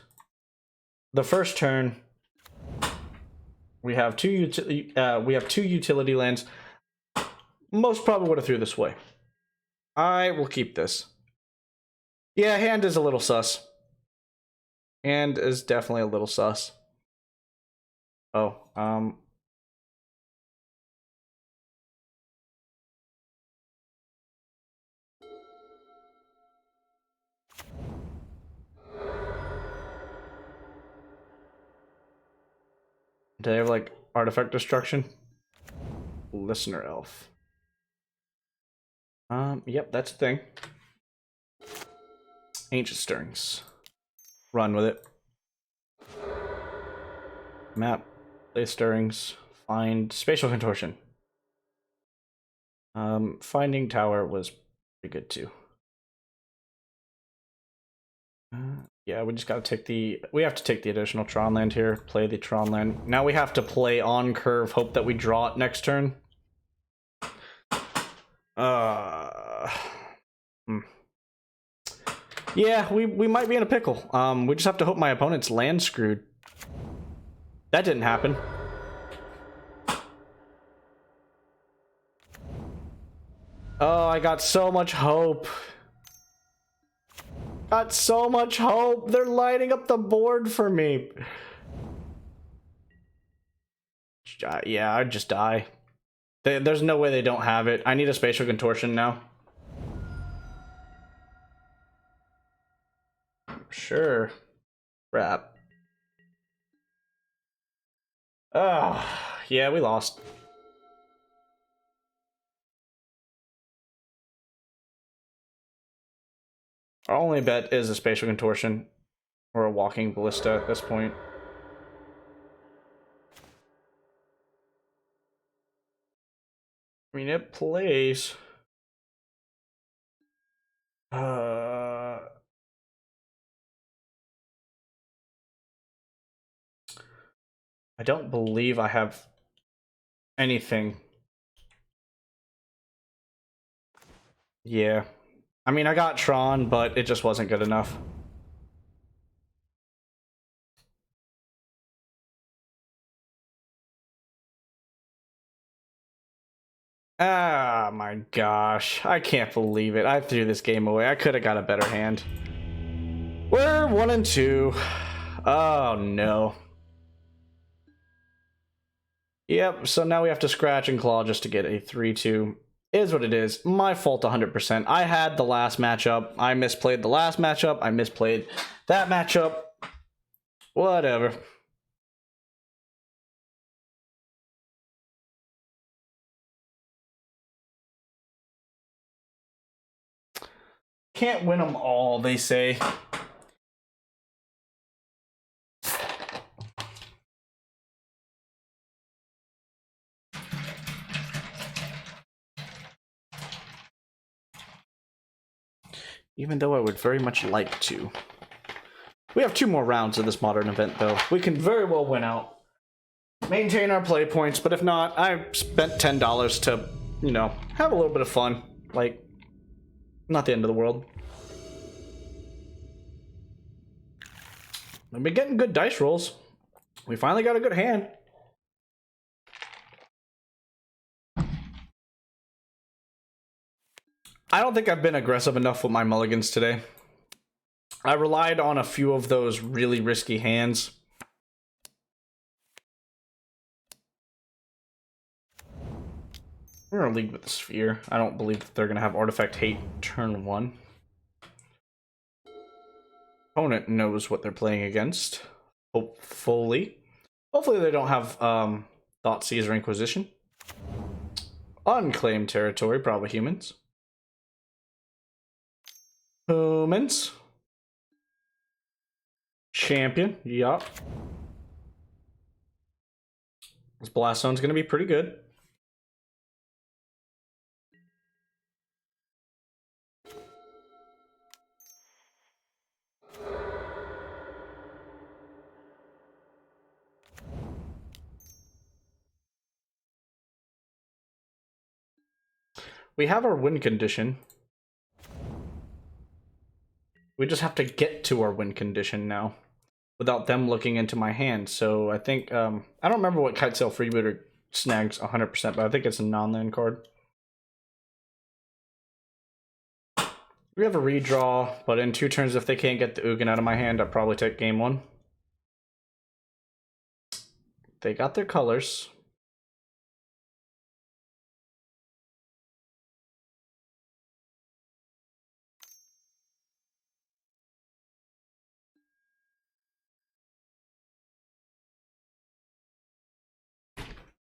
the first turn. We have 2 utility lands. Most probably would have threw this way. I will keep this. Yeah, hand is a little sus. Hand is definitely a little sus. Oh, do they have, like, artifact destruction? Listener elf. Yep, that's a thing. Ancient Stirrings. Run with it. Map. Play Stirrings. find spatial contortion. Finding tower was pretty good too. Yeah, we just gotta take the... We have to take the additional Tron land here. Play the Tron land. Now we have to play on curve. Hope that we draw it next turn. Yeah, we might be in a pickle. We just have to hope my opponent's land screwed. That didn't happen. Oh, I got so much hope. Got so much hope. They're lighting up the board for me. Yeah, I'd just die. There's no way they don't have it. I need a spatial contortion now. Sure. Crap. Yeah, we lost. Our only bet is a spatial contortion or a walking ballista at this point. I mean, it plays. I don't believe I have anything. Yeah. I mean, I got Tron, but it just wasn't good enough. Ah, my gosh. I can't believe it. I threw this game away. I could have got a better hand. We're 1-2. Oh, no. Yep, so now we have to scratch and claw just to get a 3-2. Is what it is. My fault 100%. I had the last matchup. I misplayed the last matchup. I misplayed that matchup. Whatever. Can't win them all, they say. Even though I would very much like to. We have 2 more rounds of this modern event, though. We can very well win out. Maintain our play points, but if not, I spent $10 to, you know, have a little bit of fun. Like, not the end of the world. We've been getting good dice rolls. We finally got a good hand. I don't think I've been aggressive enough with my mulligans today. I relied on a few of those really risky hands. We're gonna lead with the sphere. I don't believe that they're gonna have artifact hate turn 1. Opponent knows what they're playing against. Hopefully. Hopefully they don't have Thoughtseize or Inquisition. Unclaimed territory, probably humans. Humans. Champion, yup. This blast zone's gonna be pretty good. We have our win condition. We just have to get to our win condition now without them looking into my hand. So I think, I don't remember what Kitesail Freebooter snags 100%, but I think it's a non-land card. We have a redraw, but in 2 turns, if they can't get the Ugin out of my hand, I'll probably take game 1. They got their colors.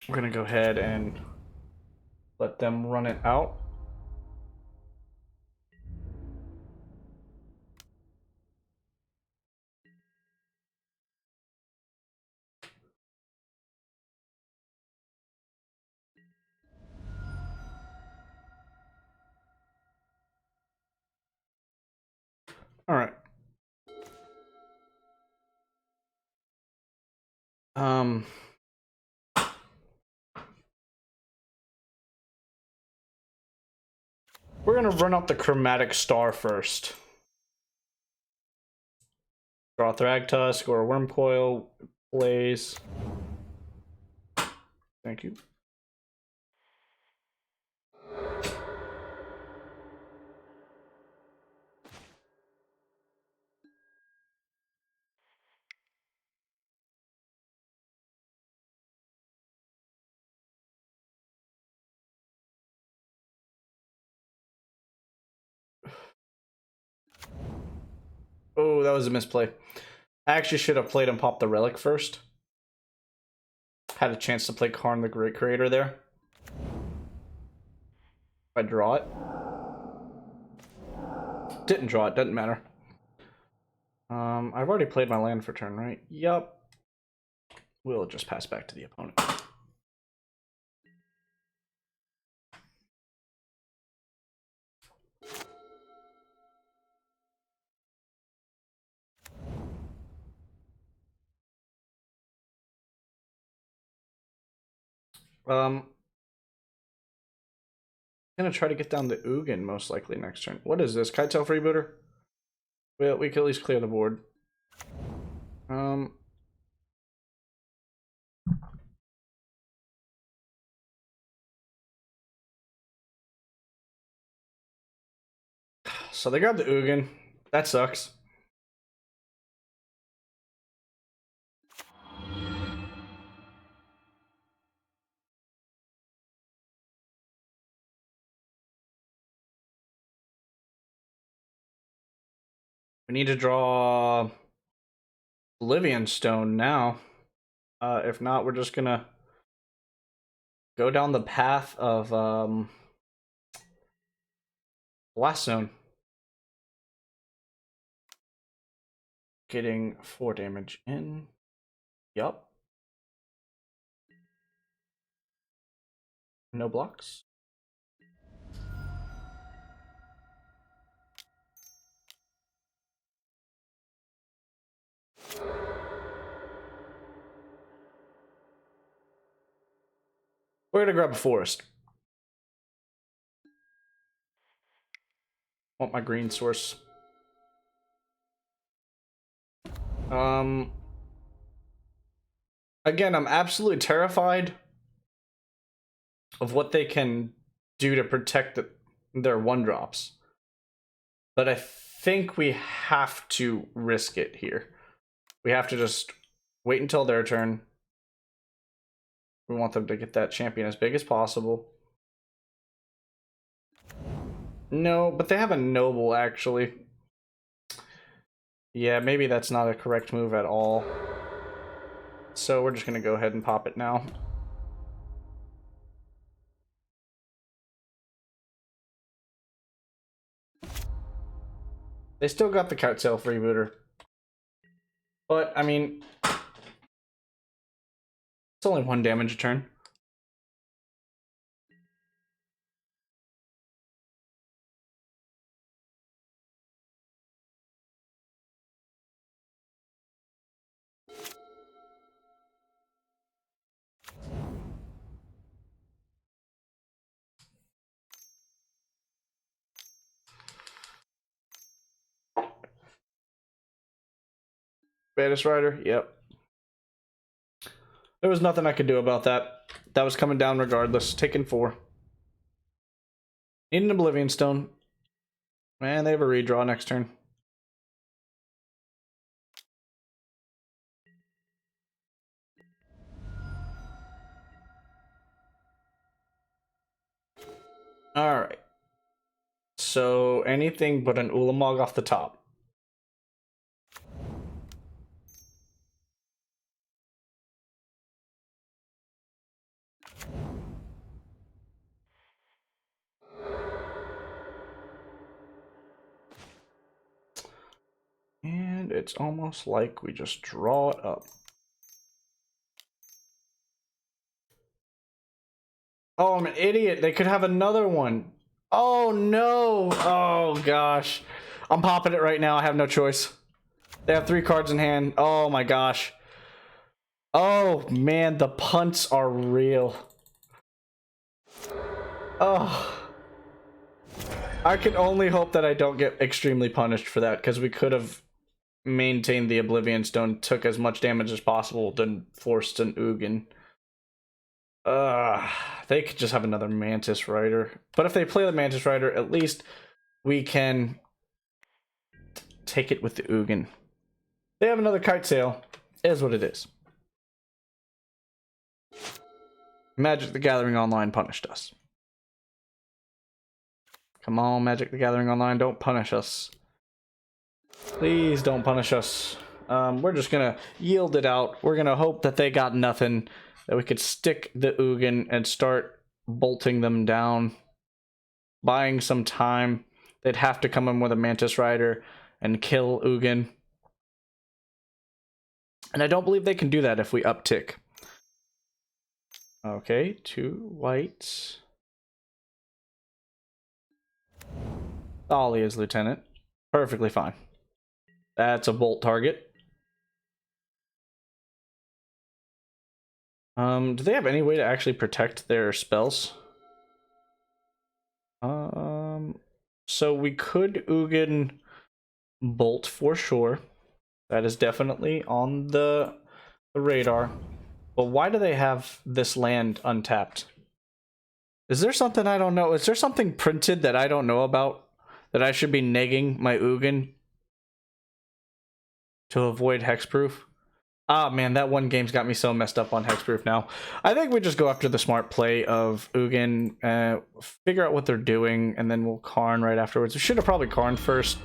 We're gonna go ahead and let them run it out. Um, we're gonna run up the Chromatic Star first. Draw a Thragtusk or a Wormcoil, Blaze. Thank you. Oh, that was a misplay. I actually should have played and popped the Relic first. Had a chance to play Karn the Great Creator there. If I draw it. Didn't draw it, doesn't matter. I've already played my land for turn, right? Yup. We'll just pass back to the opponent. I'm gonna try to get down the Ugin most likely next turn. What is this? Kitetail Freebooter? Well, we can at least clear the board. So they grabbed the Ugin. That sucks. We need to draw Oblivion Stone now. If not, we're just gonna go down the path of Blast Zone. Getting 4 damage in. Yup. No blocks. We're gonna grab a forest. Want my green source. Again, I'm absolutely terrified of what they can do to protect their 1-drops. But I think we have to risk it here. We have to just wait until their turn. We want them to get that champion as big as possible. No, but they have a noble, actually. Yeah, maybe that's not a correct move at all. So we're just going to go ahead and pop it now. They still got the Kitetail Freebooter. But, I mean, it's only 1 damage a turn. Baddest Rider, yep. There was nothing I could do about that. That was coming down regardless. Taking 4. Need an Oblivion Stone. Man, they have a redraw next turn. Alright. So, anything but an Ulamog off the top. And it's almost like we just draw it up. Oh, I'm an idiot. They could have another one. Oh, no. Oh, gosh. I'm popping it right now. I have no choice. They have 3 cards in hand. Oh, my gosh. Oh, man, the punts are real. Oh. I can only hope that I don't get extremely punished for that, because we could have maintained the Oblivion Stone, took as much damage as possible, then forced an Ugin. They could just have another Mantis Rider. But if they play the Mantis Rider, at least we can take it with the Ugin. They have another Kite Sail. It is what it is. Magic the Gathering Online punished us. Come on, Magic the Gathering Online, don't punish us. Please don't punish us. We're just gonna yield it out. We're gonna hope that they got nothing, that we could stick the Ugin and start bolting them down. Buying some time. They'd have to come in with a Mantis Rider and kill Ugin. And I don't believe they can do that if we uptick. Okay, 2 whites. Ollie is Lieutenant. Perfectly fine. That's a bolt target. Do they have any way to actually protect their spells? So we could Ugin bolt for sure. That is definitely on the radar. But why do they have this land untapped? Is there something I don't know? Is there something printed that I don't know about? That I should be negging my Ugin to avoid hexproof? Ah, man, that one game's got me so messed up on hexproof now. I think we just go after the smart play of Ugin, figure out what they're doing, and then we'll Karn right afterwards. We should have probably Karn first,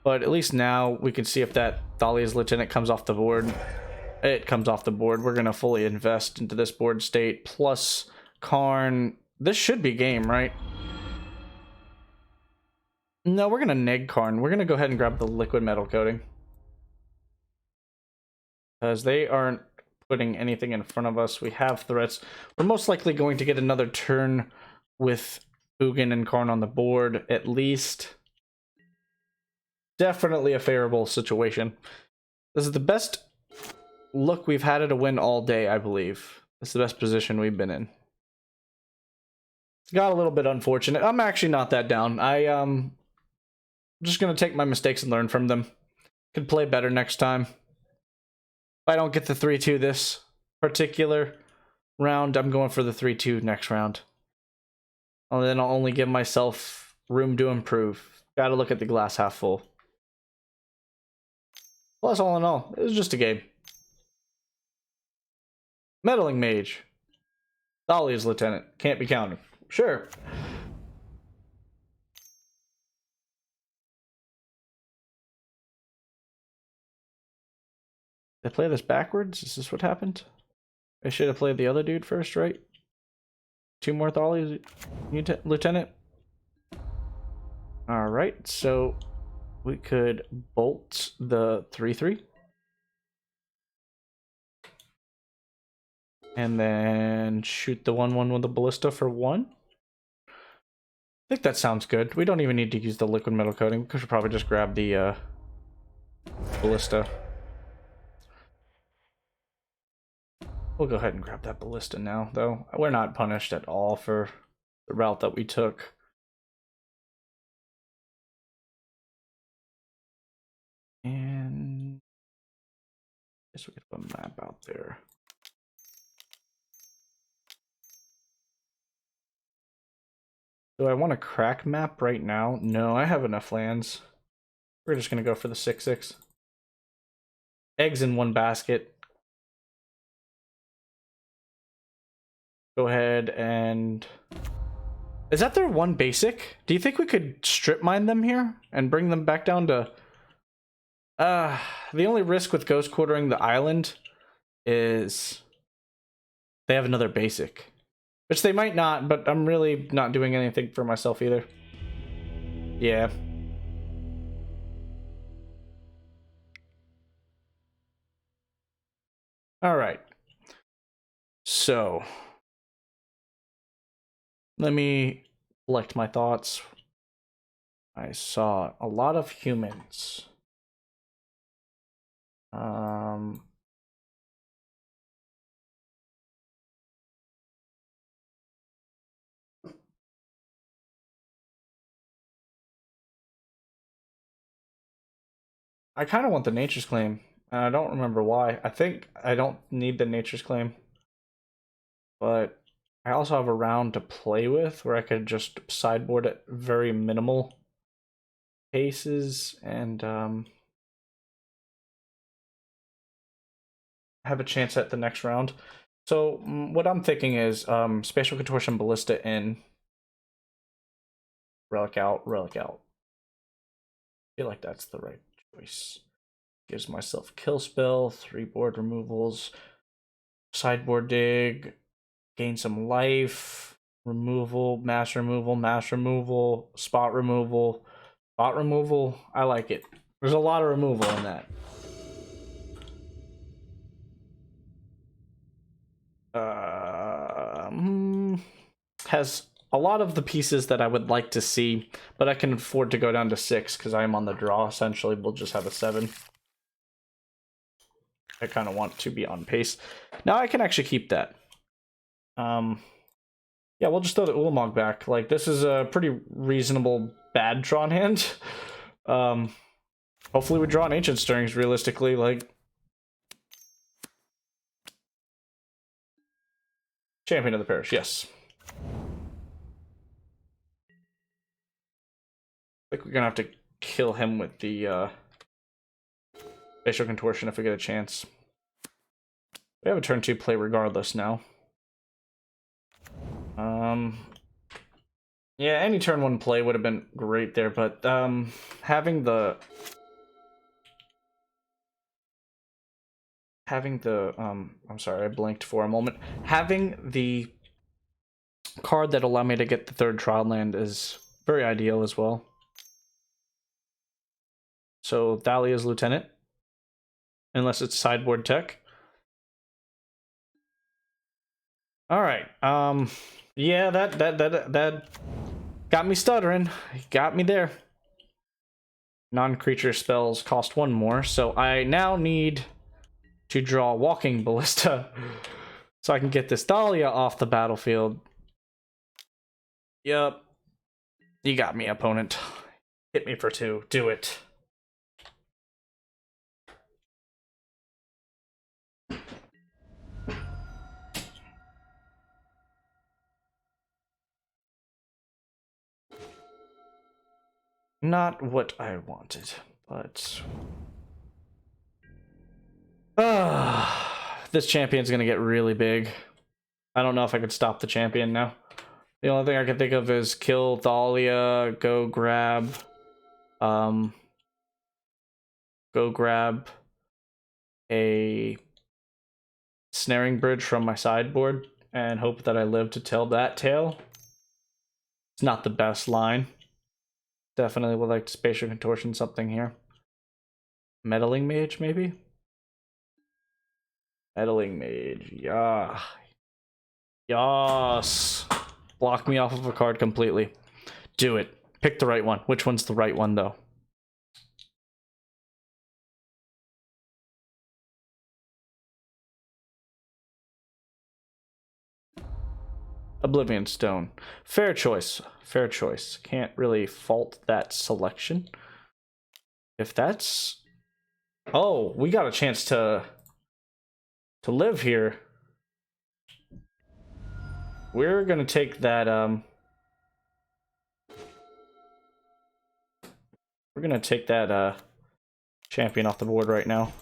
but at least now we can see if that Thalia's Lieutenant comes off the board. It comes off the board. We're going to fully invest into this board state, plus Karn. This should be game, right? No, we're going to neg Karn. We're going to go ahead and grab the liquid metal coating. Because they aren't putting anything in front of us. We have threats. We're most likely going to get another turn with Ugin and Karn on the board, at least. Definitely a favorable situation. This is the best look we've had at a win all day, I believe. This is the best position we've been in. It's got a little bit unfortunate. I'm actually not that down. I'm just going to take my mistakes and learn from them. Could play better next time. If I don't get the 3-2 this particular round, I'm going for the 3-2 next round. And then I'll only give myself room to improve. Gotta look at the glass half full. Plus, all in all, it was just a game. Meddling Mage. Thalia's Lieutenant. Can't be counted. Sure. Did I play this backwards? Is this what happened? I should have played the other dude first, right? 2 more Thalia's Lieutenant. Alright, so we could bolt the 3-3. And then shoot the 1-1 with the ballista for 1. I think that sounds good. We don't even need to use the liquid metal coating. We should probably just grab the ballista. We'll go ahead and grab that ballista now, though. We're not punished at all for the route that we took. And I guess we could put a map out there. Do I want a crack map right now? No, I have enough lands. We're just going to go for the 6-6. Eggs in one basket. Go ahead and... Is that their 1 basic? Do you think we could strip mine them here and bring them back down to... the only risk with ghost quartering the island is they have another basic. Which they might not, but I'm really not doing anything for myself either. Yeah. Alright. So. Let me collect my thoughts. I saw a lot of humans. I kind of want the Nature's Claim, and I don't remember why. I think I don't need the Nature's Claim, but I also have a round to play with where I could just sideboard at very minimal paces and have a chance at the next round. So what I'm thinking is Spatial Contortion, Ballista in, Relic out, Relic out. I feel like that's the right choice. Gives myself kill spell, 3 board removals, sideboard dig, gain some life, removal, mass removal, mass removal, spot removal, spot removal. I like it. There's a lot of removal in that. Has a lot of the pieces that I would like to see, but I can afford to go down to 6 because I am on the draw. Essentially, we'll just have a 7. I kind of want to be on pace. Now I can actually keep that. Yeah, we'll just throw the Ulamog back. Like, this is a pretty reasonable bad Tron hand. Hopefully we draw an Ancient Stirrings realistically, like... Champion of the Parish, yes. I think we're gonna have to kill him with the Spatial Contortion if we get a chance. We have a turn 2 play regardless now. Yeah, any turn 1 play would have been great there, but having the I'm sorry, I blinked for a moment. Having the card that allowed me to get the 3rd trial land is very ideal as well. So Thalia's Lieutenant, unless it's sideboard tech. All right. Yeah, that got me stuttering. Got me there. Non-creature spells cost 1 more, so I now need to draw Walking Ballista so I can get this Dahlia off the battlefield. Yup. You got me, opponent. Hit me for 2. Do it. Not what I wanted, but... this champion's gonna get really big. I don't know if I could stop the champion now. The only thing I can think of is kill Thalia, go grab a snaring bridge from my sideboard and hope that I live to tell that tale. It's not the best line. Definitely would like to Spatial Contortion something here. Meddling Mage, maybe? Meddling Mage, yeah. Yas. Block me off of a card completely. Do it. Pick the right one. Which one's the right one, though? Oblivion Stone. Fair choice. Fair choice. Can't really fault that selection. If that's... Oh, we got a chance to live here. We're gonna take that, we're gonna take that, champion off the board right now.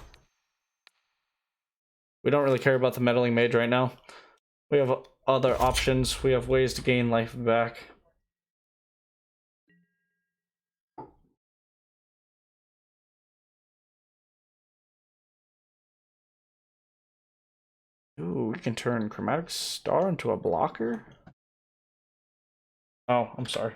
We don't really care about the Meddling Mage right now. We have other options. We have ways to gain life back. Ooh, we can turn Chromatic Star into a blocker? Oh, I'm sorry.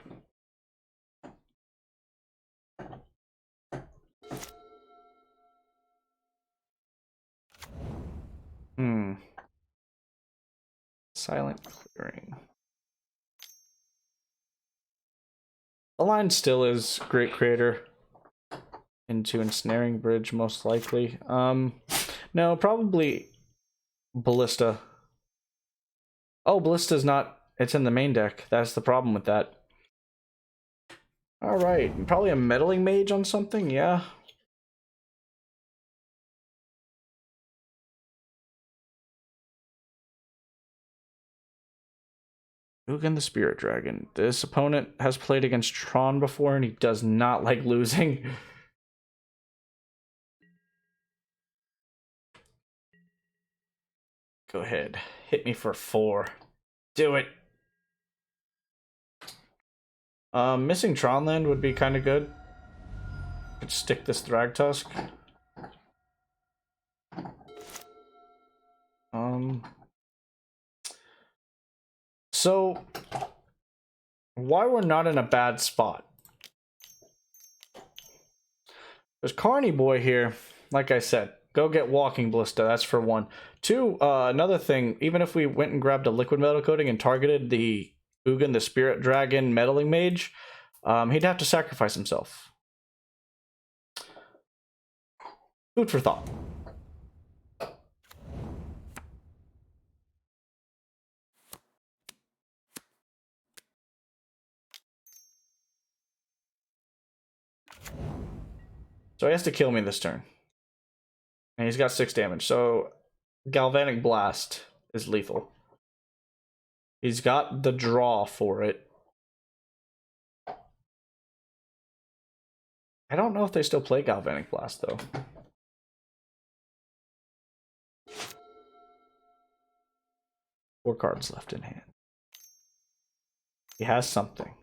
Silent Clearing. The line still is Great Creator into Ensnaring Bridge, most likely. No, probably Ballista. Oh, Ballista's not... It's in the main deck. That's the problem with that. Alright, probably a Meddling Mage on something, yeah. Ugin the Spirit Dragon. This opponent has played against Tron before, and he does not like losing. Go ahead. Hit me for 4. Do it. Missing Tron land would be kind of good. Could stick this Thragtusk. So why we're not in a bad spot? There's Carney Boy here. Like I said, go get Walking Ballista. That's for 1. 2, another thing, even if we went and grabbed a liquid metal coating and targeted the Ugin, the Spirit Dragon meddling mage, he'd have to sacrifice himself. Food for thought. So he has to kill me this turn. And he's got 6 damage. So Galvanic Blast is lethal. He's got the draw for it. I don't know if they still play Galvanic Blast, though. Four cards left in hand. He has something.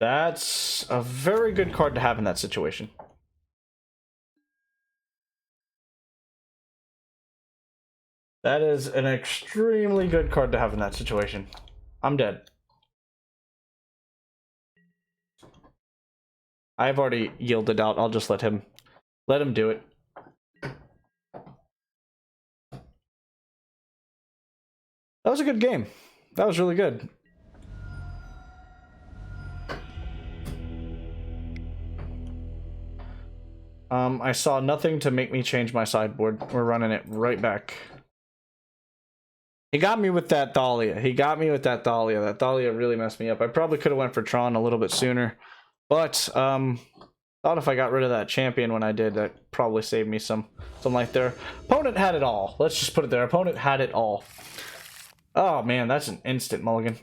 That's a very good card to have in that situation. That is an extremely good card to have in that situation. I'm dead. I've already yielded out. I'll just let him do it. That was a good game. That was really good. I saw nothing to make me change my sideboard. We're running it right back. He got me with that Thalia. That Thalia really messed me up. I probably could have went for Tron a little bit sooner. But, thought if I got rid of that champion when I did, that probably saved me some life there. Opponent had it all. Let's just put it there. Opponent had it all. Oh, man, that's an instant mulligan.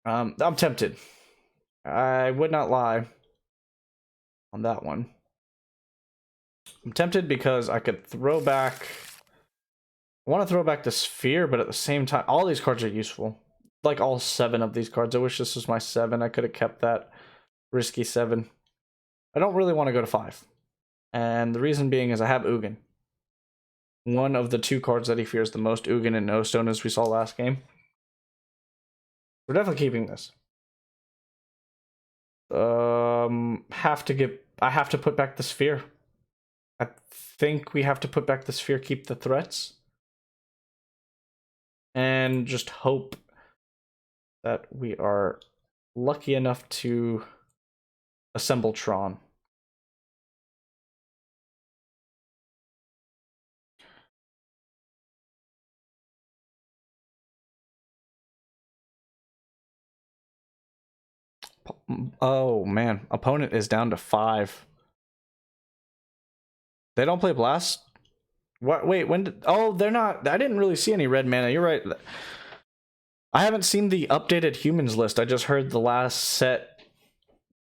I'm tempted. I would not lie on that one. I'm tempted because I could throw back... I want to throw back the Sphere, but at the same time, all these cards are useful. Like all 7 of these cards. I wish this was my 7. I could have kept that risky 7. I don't really want to go to 5. And the reason being is I have Ugin. One of the 2 cards that he fears the most, Ugin and No Stone, as we saw last game. We're definitely keeping this. I have to put back the Sphere. I think we have to put back the Sphere, keep the threats. And just hope that we are lucky enough to assemble Tron. Oh man, opponent is down to 5. They don't play Blast? What? Wait, when did... Oh, they're not... I didn't really see any red mana. You're right. I haven't seen the updated humans list. I just heard the last set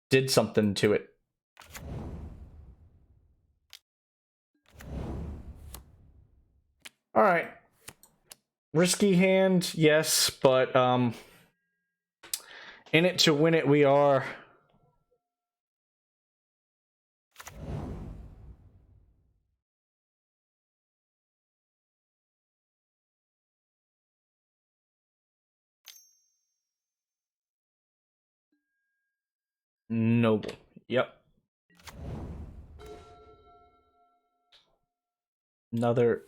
did something to it. Alright. Risky hand, yes, but in it to win it we are. Noble. Yep. Another...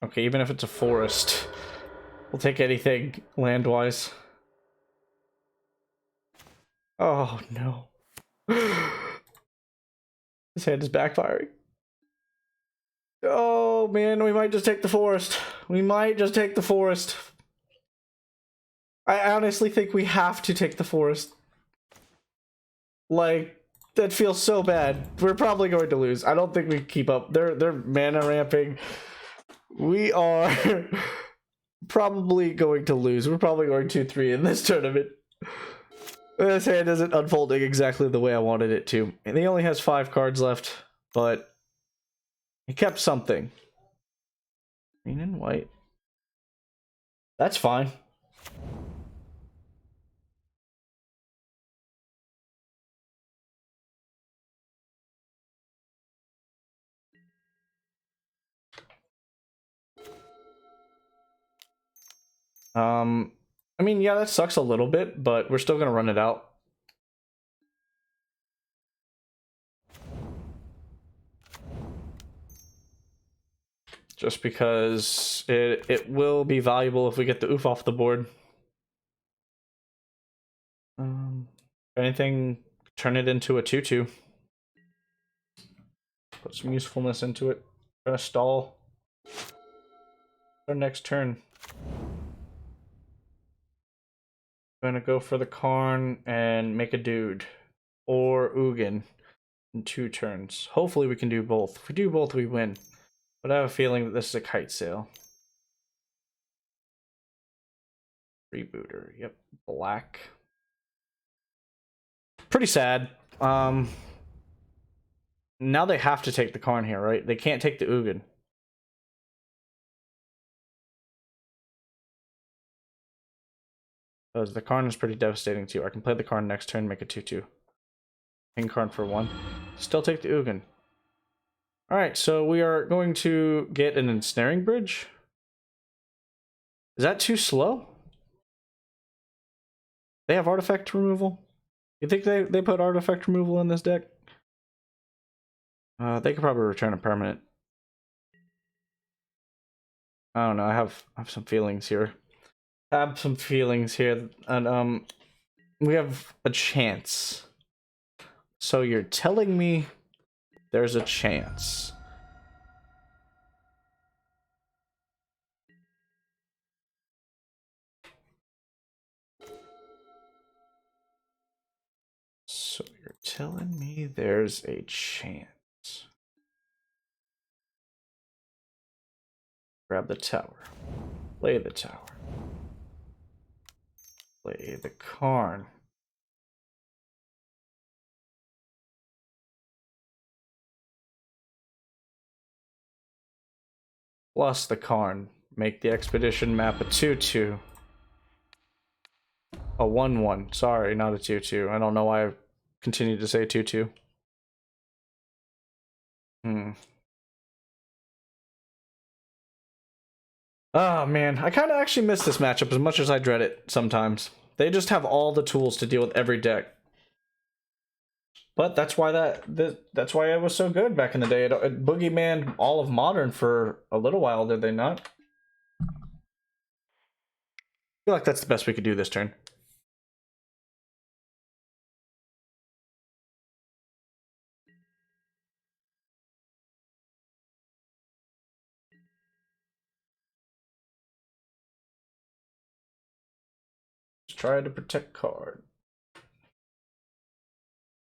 Okay, even if it's a forest, we'll take anything land-wise. Oh, no. His hand is backfiring. Oh, man, we might just take the forest. We might just take the forest. I honestly think we have to take the forest. Like, That feels so bad. We're probably going to lose. I don't think we can keep up. They're mana ramping. We are probably going to lose. We're probably going 2-3 in this tournament. This hand isn't unfolding exactly the way I wanted it to. And he only has 5 cards left, but he kept something. Green and white. That's fine. I mean, yeah, that sucks a little bit, but we're still gonna run it out. Just because it will be valuable if we get the oof off the board. If anything, turn it into a 2/2. Put some usefulness into it. Try to stall our next turn. Gonna go for the Karn and make a dude. Or Ugin in 2 turns. Hopefully we can do both. If we do both, we win. But I have a feeling that this is a kite sail. Rebooter. Yep. Black. Pretty sad. Now they have to take the Karn here, right? They can't take the Ugin. Because the Karn is pretty devastating too. I can play the Karn next turn, make a 2/2. Ping Karn for 1. Still take the Ugin. Alright, so we are going to get an ensnaring bridge. Is that too slow? They have artifact removal? You think they put artifact removal in this deck? They could probably return a permanent. I don't know, I have some feelings here. And we have a chance. So you're telling me there's a chance. So you're telling me there's a chance. Grab the tower. Play the tower. Play the Karn. Plus the Karn. Make the expedition map a 2/2. A 1/1. Sorry, not a 2/2. I don't know why I continue to say 2/2. Oh man, I kind of actually miss this matchup as much as I dread it sometimes. They just have all the tools to deal with every deck. But that's why that's why it was so good back in the day. It Boogeyman all of Modern for a little while, did they not? I feel like that's the best we could do this turn. Just try to protect card.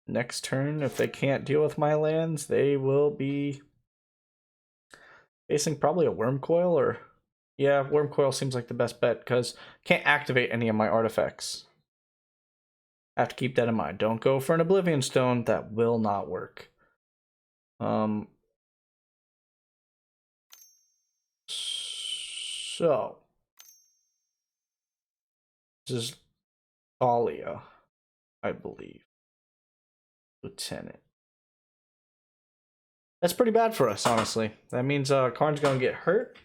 Next turn, if they can't deal with my lands, they will be facing probably a Worm Coil, or yeah, Worm Coil seems like the best bet because can't activate any of my artifacts. I have to keep that in mind. Don't go for an Oblivion Stone. That will not work. So this is Thalia, I believe. Lieutenant. That's pretty bad for us, honestly. That means Karn's gonna get hurt.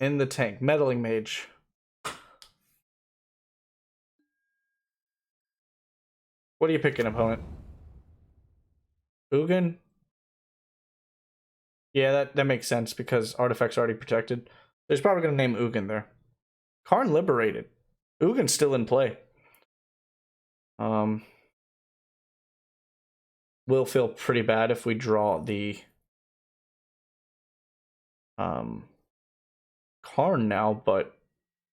In the tank. Meddling Mage. What are you picking, opponent? Ugin? Yeah, that makes sense because artifact's already protected. He's probably gonna name Ugin there. Karn liberated. Ugin's still in play. Will feel pretty bad if we draw the Karn now, but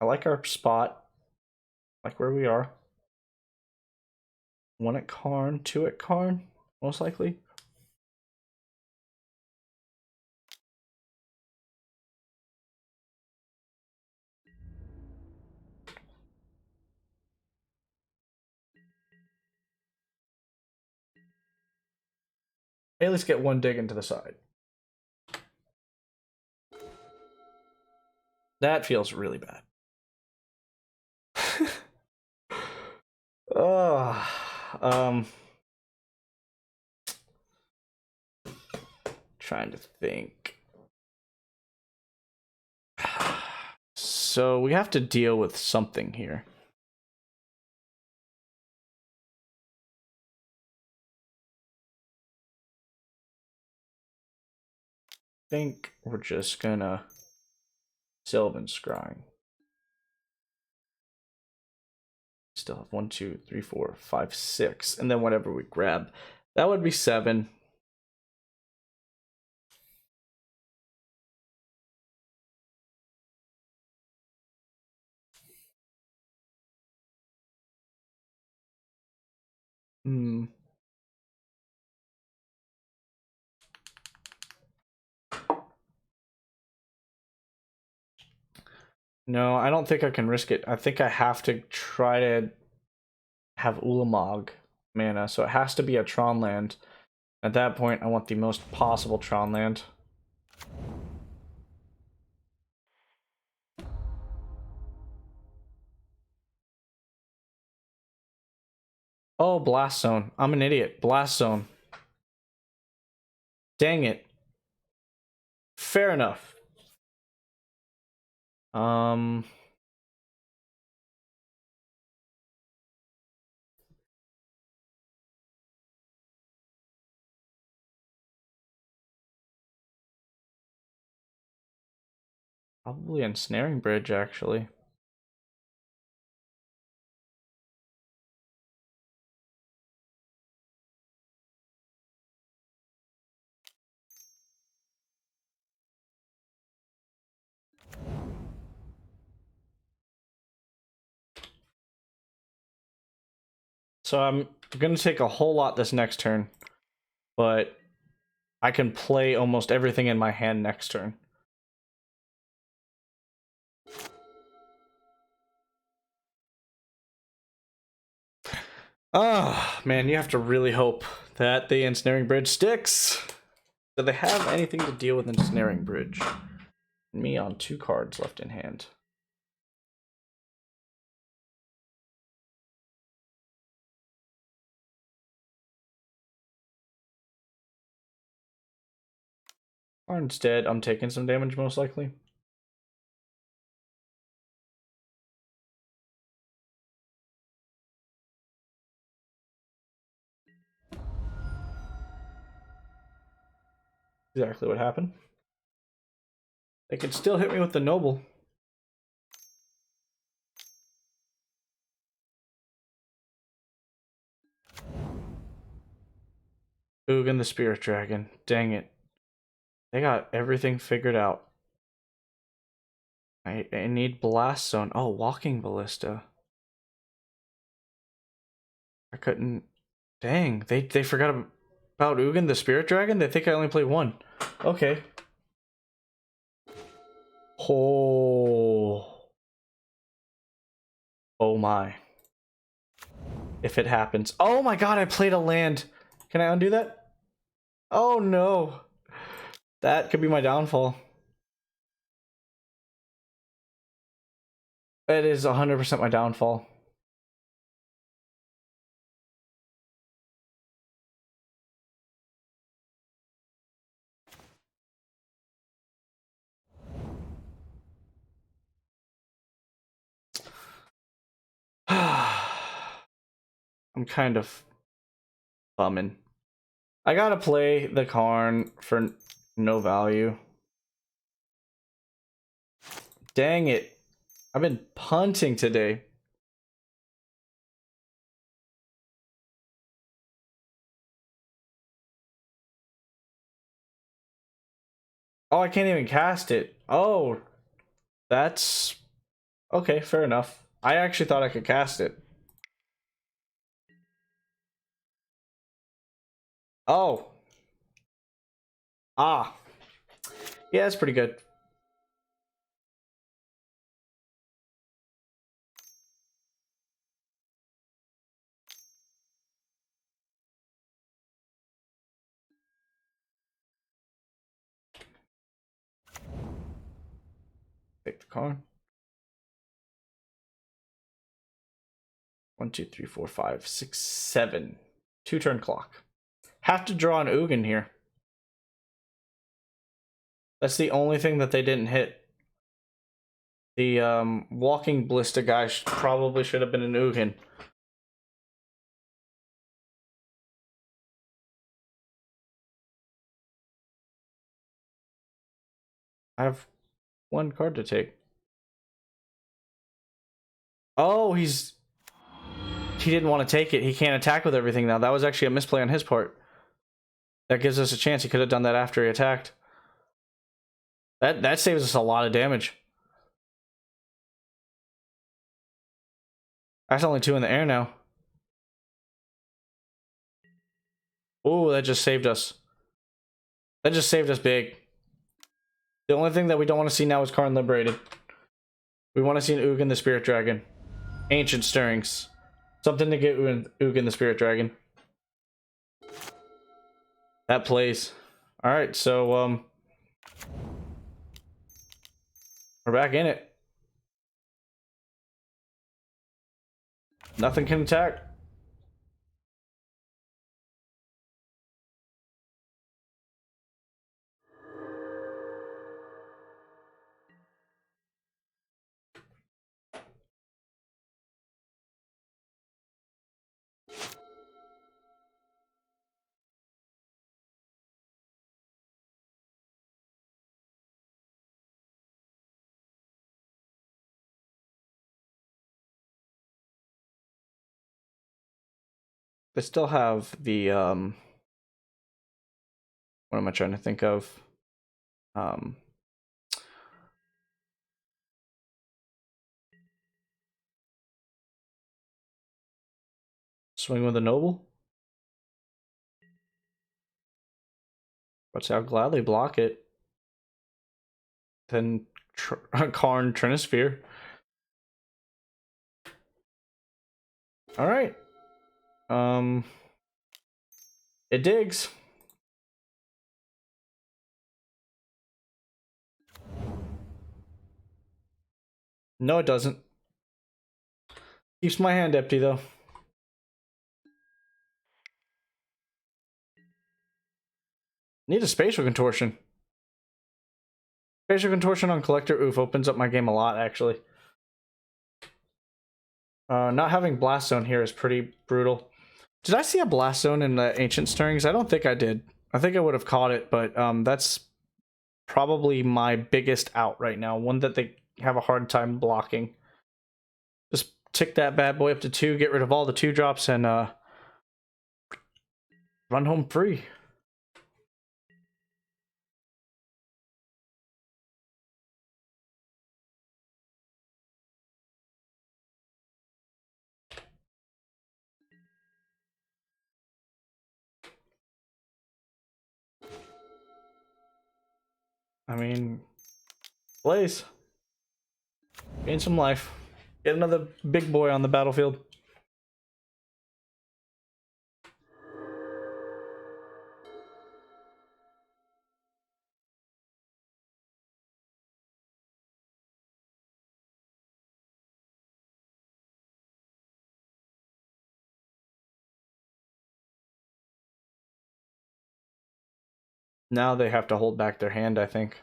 I like our spot. I like where we are. 1 at Karn, 2 at Karn, most likely. Hey, let's get 1 dig into the side. That feels really bad. Oh, trying to think. So we have to deal with something here. I think we're just gonna Sylvan Scrying. Still have 1, 2, 3, 4, 5, 6, and then whatever we grab. That would be 7. Hmm. No, I don't think I can risk it. I think I have to try to have Ulamog mana, so it has to be a Tron land. At that point, I want the most possible Tron land. Oh, Blast Zone. I'm an idiot. Blast Zone. Dang it. Fair enough. Probably Ensnaring Bridge, actually. So I'm gonna take a whole lot this next turn, but I can play almost everything in my hand next turn. Ah, man, you have to really hope that the Ensnaring Bridge sticks. Do they have anything to deal with Ensnaring Bridge? Me on 2 cards left in hand. Or instead, I'm taking some damage most likely. Exactly what happened. They could still hit me with the Noble. Ugin the Spirit Dragon. Dang it. They got everything figured out. I need Blast Zone. Oh, Walking Ballista. I couldn't... Dang, they forgot about Ugin the Spirit Dragon? They think I only play 1. Okay. Oh. Oh my. If it happens. Oh my god, I played a land. Can I undo that? Oh no. That could be my downfall. It is 100% my downfall. I'm kind of bumming. I gotta play the Karn for no value. Dang it. I've been punting today. Oh, I can't even cast it. Oh, that's... Okay, fair enough. I actually thought I could cast it. Oh. Ah. Yeah, that's pretty good. Take the card. 1, 2, 3, 4, 5, 6, 7. 2-turn clock. Have to draw an Ugin here. That's the only thing that they didn't hit. The walking ballista guy probably should have been an Ugin. I have one card to take. Oh, he didn't want to take it. He can't attack with everything now. That was actually a misplay on his part. That gives us a chance. He could have done that after he attacked. That saves us a lot of damage. That's only 2 in the air now. Oh, that just saved us. That just saved us big. The only thing that we don't want to see now is Karn liberated. We want to see an Ugin the Spirit Dragon. Ancient Stirrings. Something to get Ugin the Spirit Dragon. That plays. Alright, so we're back in it. Nothing can attack. They still have the what am I trying to think of? Swing with a noble. But I'll gladly block it. Then Karn Trinisphere. Alright. It digs. No, it doesn't. Keeps my hand empty, though. Need a spatial contortion. Spatial contortion on collector, oof, opens up my game a lot, actually. Not having blast zone here is pretty brutal. Did I see a blast zone in the ancient stirrings? I don't think I did. I think I would have caught it, but that's probably my biggest out right now. One that they have a hard time blocking. Just tick that bad boy up to 2, get rid of all the 2-drops, and run home free. I mean, Blaze. Gain some life. Get another big boy on the battlefield. Now they have to hold back their hand, I think.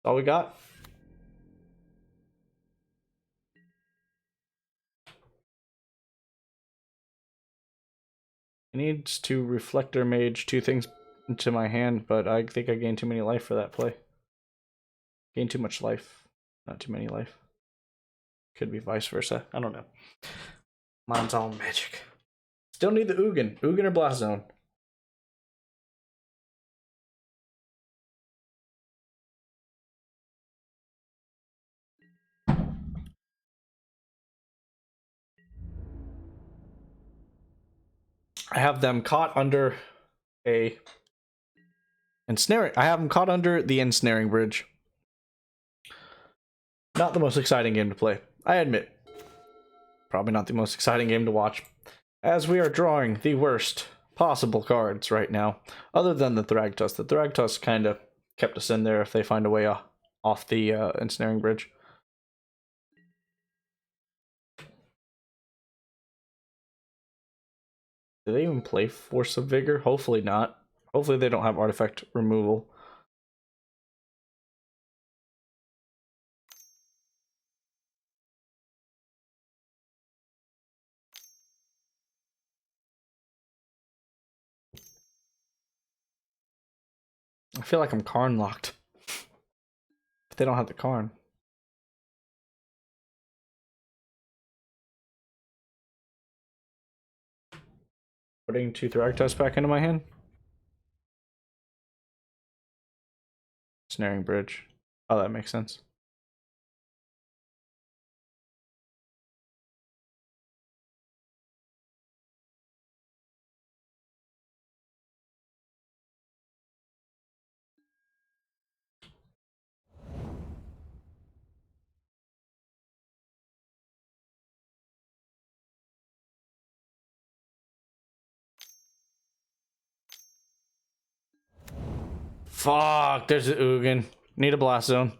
All we got. It needs to Reflector Mage 2 things into my hand, but I think I gained too many life for that play. Gained too much life, not too many life. Could be vice versa. I don't know. Mine's all magic. Still need the Ugin. Ugin or Blast Zone? I have them caught under a ensnaring. I have them caught under the ensnaring bridge. Not the most exciting game to play, I admit. Probably not the most exciting game to watch, as we are drawing the worst possible cards right now, other than the Thragtusk. The Thragtusk kind of kept us in there if they find a way off the ensnaring bridge. Do they even play Force of Vigor? Hopefully not. Hopefully they don't have artifact removal. I feel like I'm Karn locked. But they don't have the Karn. Putting 2 Thragtusk back into my hand. Snaring Bridge. Oh, that makes sense. Fuck, there's the Ugin. Need a Blast Zone.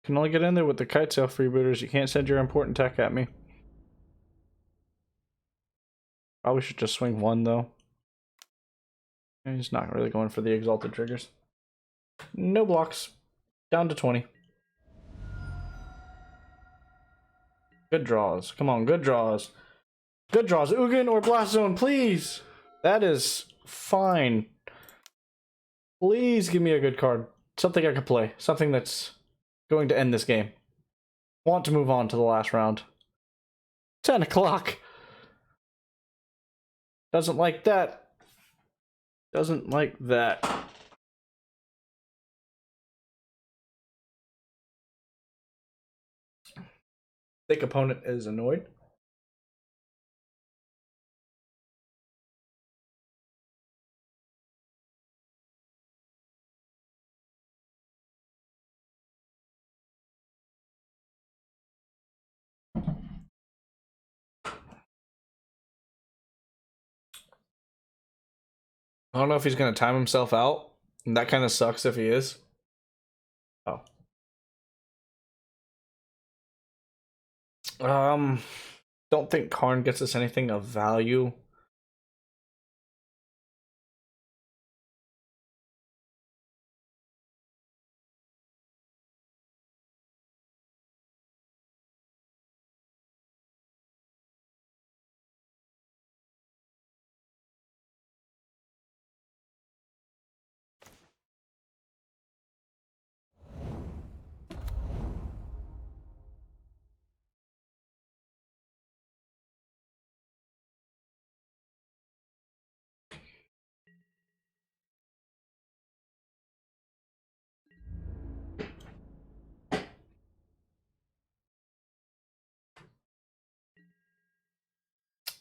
Can only get in there with the kite sail freebooters. You can't send your important tech at me. Probably should just swing 1 though. He's not really going for the exalted triggers. No blocks. Down to 20. Good draws. Come on, good draws. Good draws. Ugin or Blast Zone, please. That is fine. Please give me a good card. Something I can play. Something that's going to end this game. Want to move on to the last round. 10 o'clock. Doesn't like that. Doesn't like that. Thick opponent is annoyed. I don't know if he's going to time himself out. And that kind of sucks if he is. Oh. Don't think Karn gets us anything of value.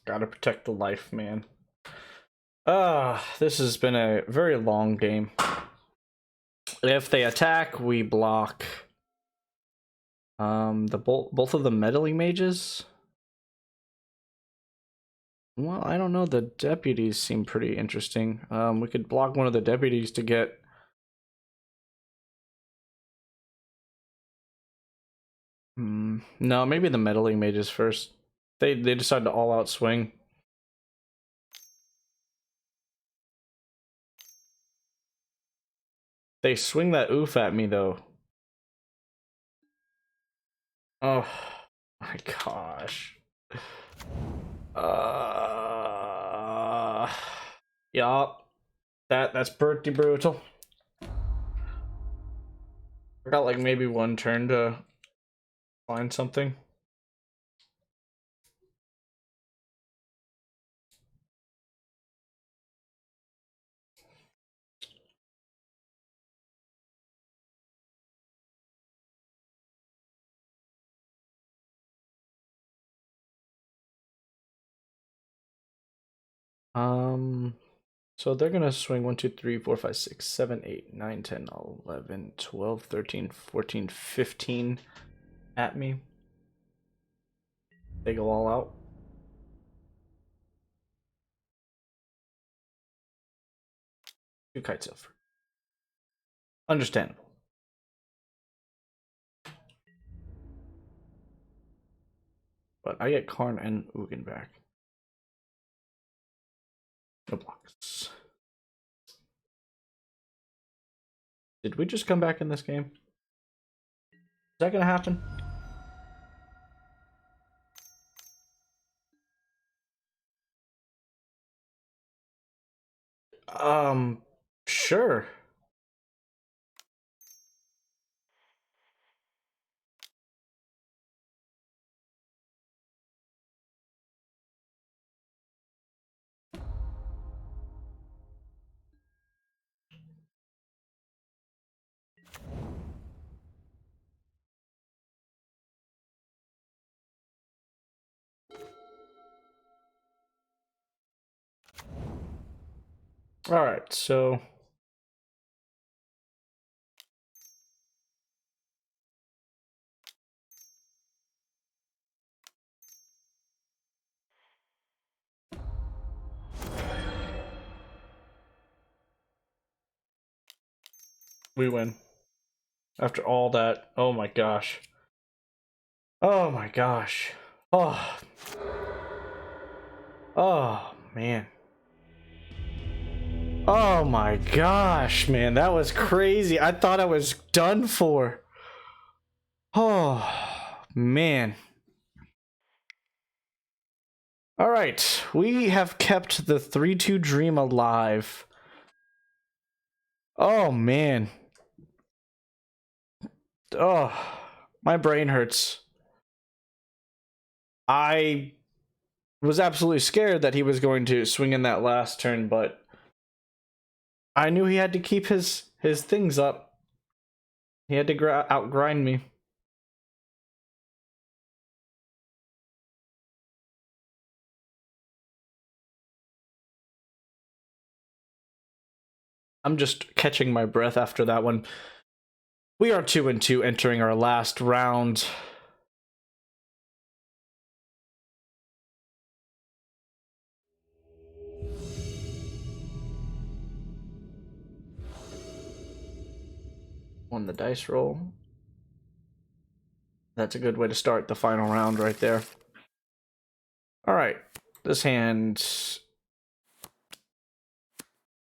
Gotta protect the life, man. This has been a very long game. If they attack, we block. Both of the meddling mages. Well, I don't know. The deputies seem pretty interesting. We could block one of the deputies to get. No, maybe the meddling mages first. They decide to all out swing. They swing that oof at me though. Oh my gosh. Yeah, that's pretty brutal. I got like maybe one turn to find something. So they're gonna swing 1, 2, 3, 4, 5, 6, 7, 8, 9, 10, 11, 12, 13, 14, 15 at me. They go all out. Two kites over. Understandable. But I get Karn and Ugin back. No blocks. Did we just come back in this game? Is that gonna happen? Sure. All right, so we win. After all that, oh my gosh. Oh my gosh. Oh. Oh man. Oh my gosh, man. That was crazy. I thought I was done for. Oh man. All right. We have kept the 3-2 dream alive. Oh man. Oh, my brain hurts. I was absolutely scared that he was going to swing in that last turn, but I knew he had to keep his things up. He had to outgrind me. I'm just catching my breath after that one. We are 2-2 entering our last round. On the dice roll. That's a good way to start the final round right there. All right. This hand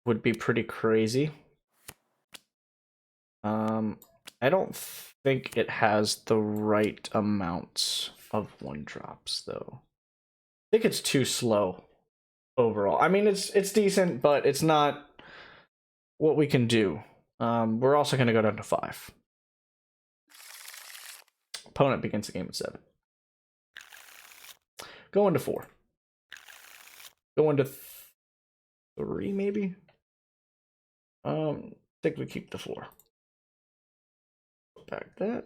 would be pretty crazy. I don't think it has the right amounts of 1-drops though. I think it's too slow overall. I mean, it's decent, but it's not what we can do. We're also going to go down to 5. Opponent begins the game at 7. Go into 4. Go into 3, maybe? I think we keep the 4. Put back that.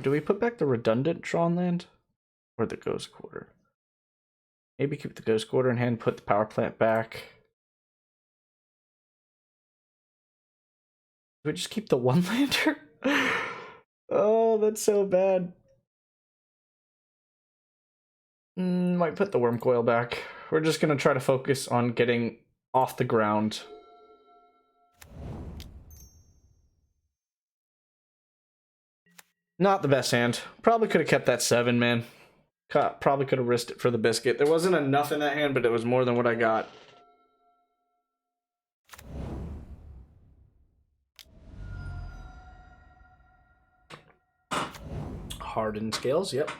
Do we put back the redundant Tron land? Or the Ghost Quarter? Maybe keep the Ghost Quarter in hand, put the power plant back. Do we just keep the 1-lander? Oh, that's so bad. Might put the Worm Coil back. We're just gonna try to focus on getting off the ground. Not the best hand. Probably could have kept that 7, man. Probably could have risked it for the biscuit. There wasn't enough in that hand, but it was more than what I got. hardened scales, yep.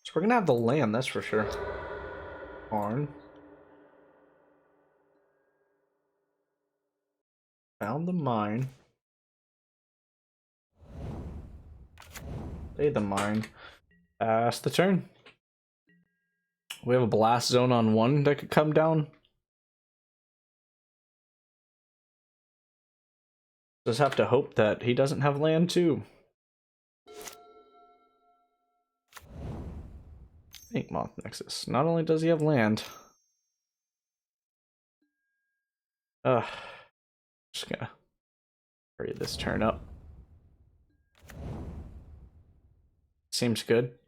So we're gonna have the land, that's for sure. Barn. Found the mine. Play the mine. Pass the turn. We have a blast zone on 1 that could come down. Just have to hope that he doesn't have land too. Ink Moth Nexus. Not only does he have land. Just gonna hurry this turn up. Seems good.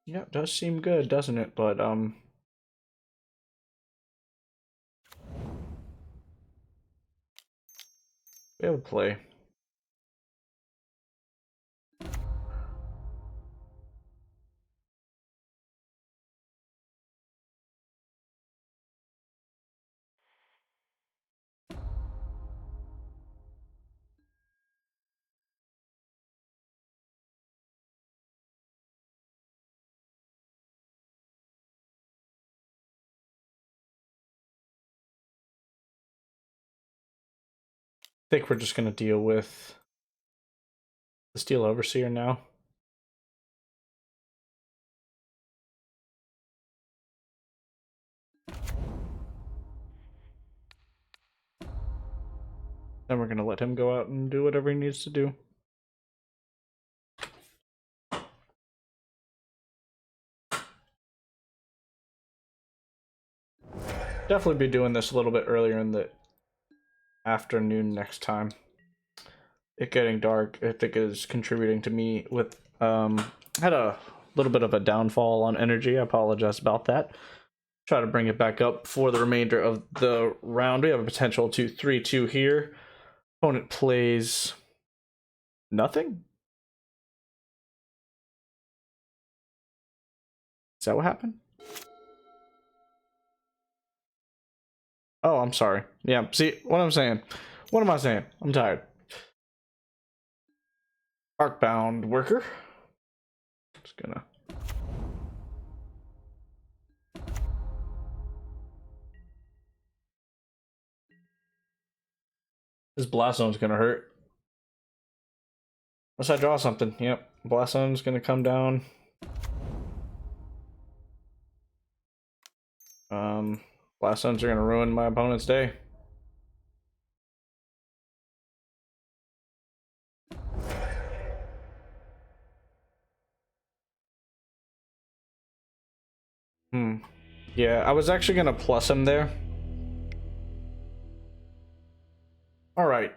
Yeah, it does seem good, doesn't it? But we have a play. I think we're just gonna deal with the Steel Overseer now. Then we're gonna let him go out and do whatever he needs to do. Definitely be doing this a little bit earlier in the afternoon next time. It getting dark, I think, is contributing to me with had a little bit of a downfall on energy. I apologize about that. Try to bring it back up for the remainder of the round. We have a potential to 3-2 here. Opponent plays nothing. Is that what happened? Oh, I'm sorry. Yeah, see what I'm saying. What am I saying? I'm tired. Arcbound worker. Just gonna. This blast zone's gonna hurt. Unless I draw something. Yep. Blast zone's gonna come down. Blast zones are gonna ruin my opponent's day. Yeah, I was actually gonna plus him there. Alright.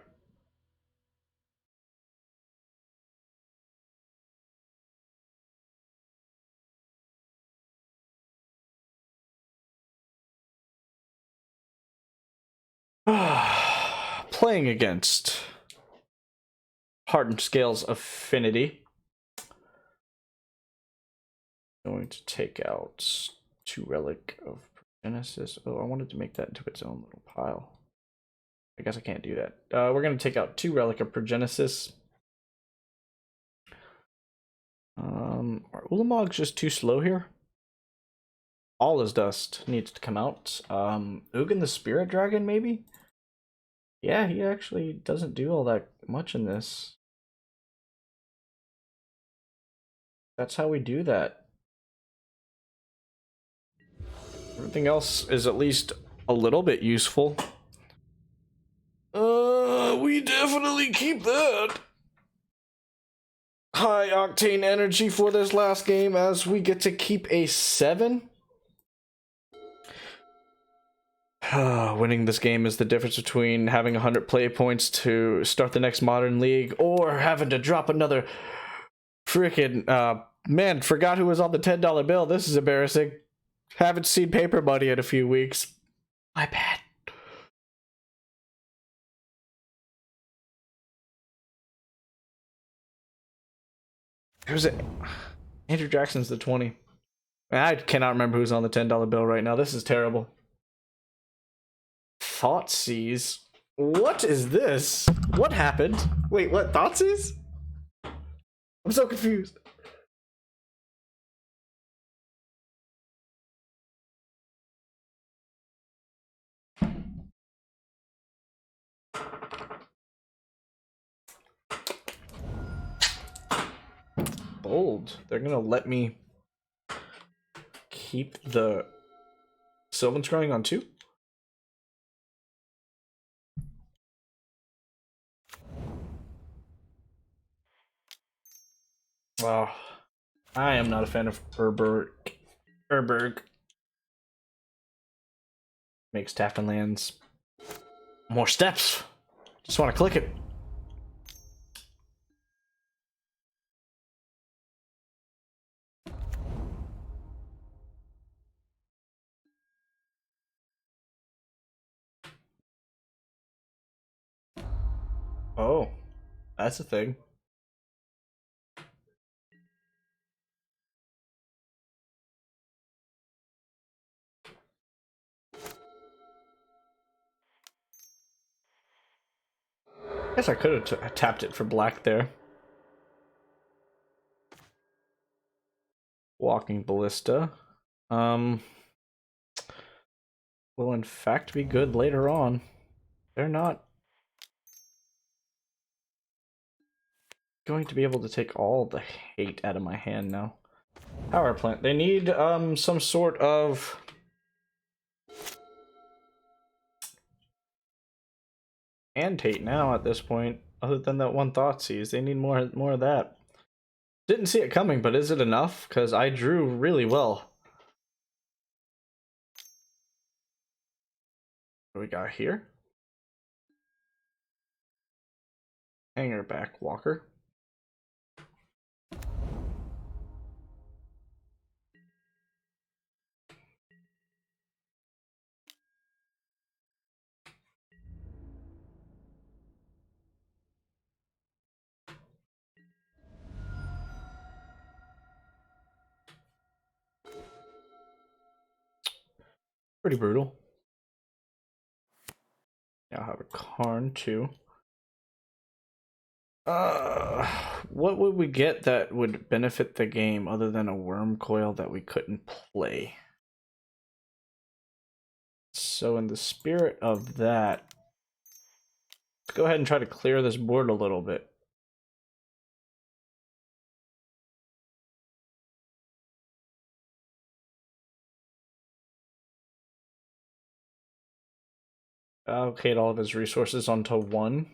Playing against Hardened Scales Affinity. Going to take out 2 Relic of Genesis. Oh, I wanted to make that into its own little pile. I guess I can't do that. We're going to take out 2 Relic of Progenesis. Are Ulamogs just too slow here? All is Dust needs to come out. Ugin the Spirit Dragon, maybe? Yeah, he actually doesn't do all that much in this. That's how we do that. Everything else is at least a little bit useful. We definitely keep that. High octane energy for this last game as we get to keep a 7. Winning this game is the difference between having 100 play points to start the next Modern League or having to drop another freaking man, forgot who was on the $10 bill. This is embarrassing. Haven't seen paper money in a few weeks. My bad. Who's it? Andrew Jackson's the 20. I cannot remember who's on the $10 bill right now. This is terrible. Thoughtseize? What is this? What happened? Wait, what? Thoughtseize? I'm so confused. Bold. They're gonna let me keep the Sylvan Scrying on 2? Wow. I am not a fan of Urberg. Makes tapping lands more steps. Just want to click it. Oh, that's a thing. Guess I could have tapped it for black there. Walking Ballista. Will in fact be good later on. They're not going to be able to take all the hate out of my hand now. Power plant. They need some sort of and hate now at this point. Other than that one Thoughtseize, they need more of that. Didn't see it coming, but is it enough? Because I drew really well. What do we got here? Hanger back walker. Pretty brutal. Yeah, I'll have a Karn too. What would we get that would benefit the game other than a worm coil that we couldn't play? So in the spirit of that, let's go ahead and try to clear this board a little bit. Allocate all of his resources onto one.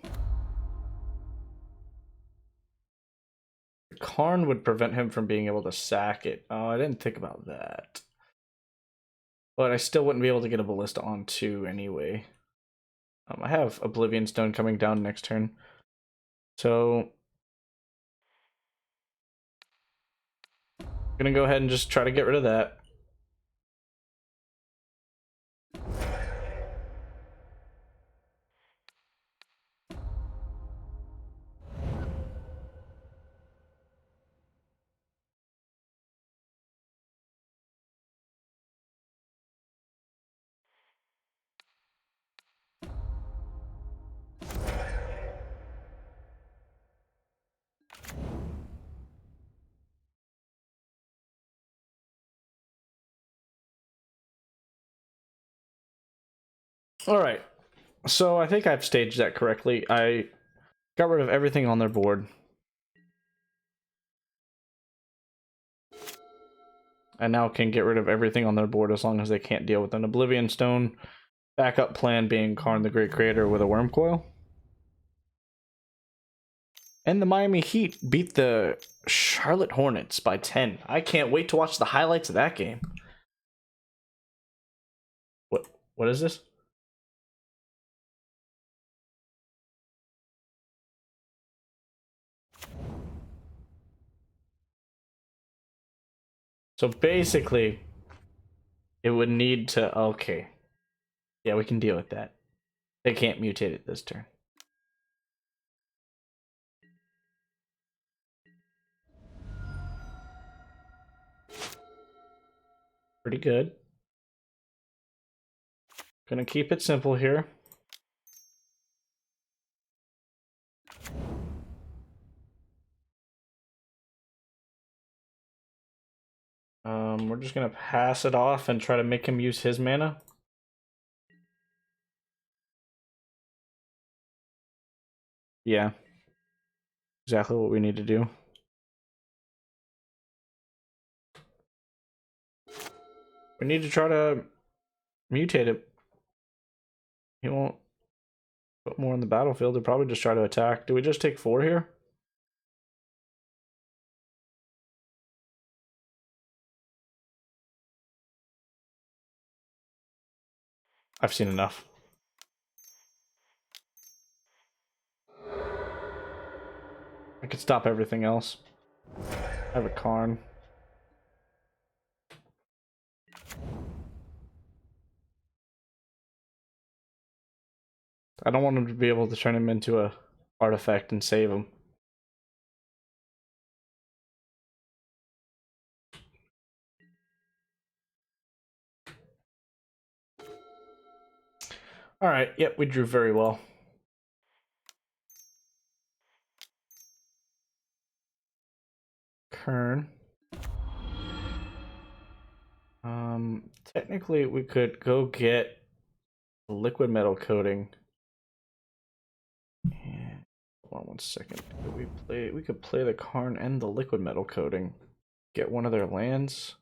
Karn would prevent him from being able to sack it. Oh, I didn't think about that. But I still wouldn't be able to get a Ballista on 2 anyway. I have Oblivion Stone coming down next turn. So I'm gonna go ahead and just try to get rid of that. Alright, so I think I've staged that correctly. I got rid of everything on their board. I now can get rid of everything on their board as long as they can't deal with an Oblivion Stone. Backup plan being Karn the Great Creator with a Worm Coil. And the Miami Heat beat the Charlotte Hornets by 10. I can't wait to watch the highlights of that game. What is this? So basically, it would need to... Okay. Yeah, we can deal with that. They can't mutate it this turn. Pretty good. Gonna keep it simple here. We're just gonna pass it off and try to make him use his mana. Yeah. Exactly what we need to do. We need to try to mutate it. He won't put more in the battlefield. He'll probably just try to attack. Do we just take 4 here? I've seen enough. I could stop everything else. I have a Karn. I don't want him to be able to turn him into a artifact and save him. Alright, yep, we drew very well. Kern. Technically we could go get liquid metal coating. And hold on one second. We could play the Karn and the liquid metal coating. Get one of their lands.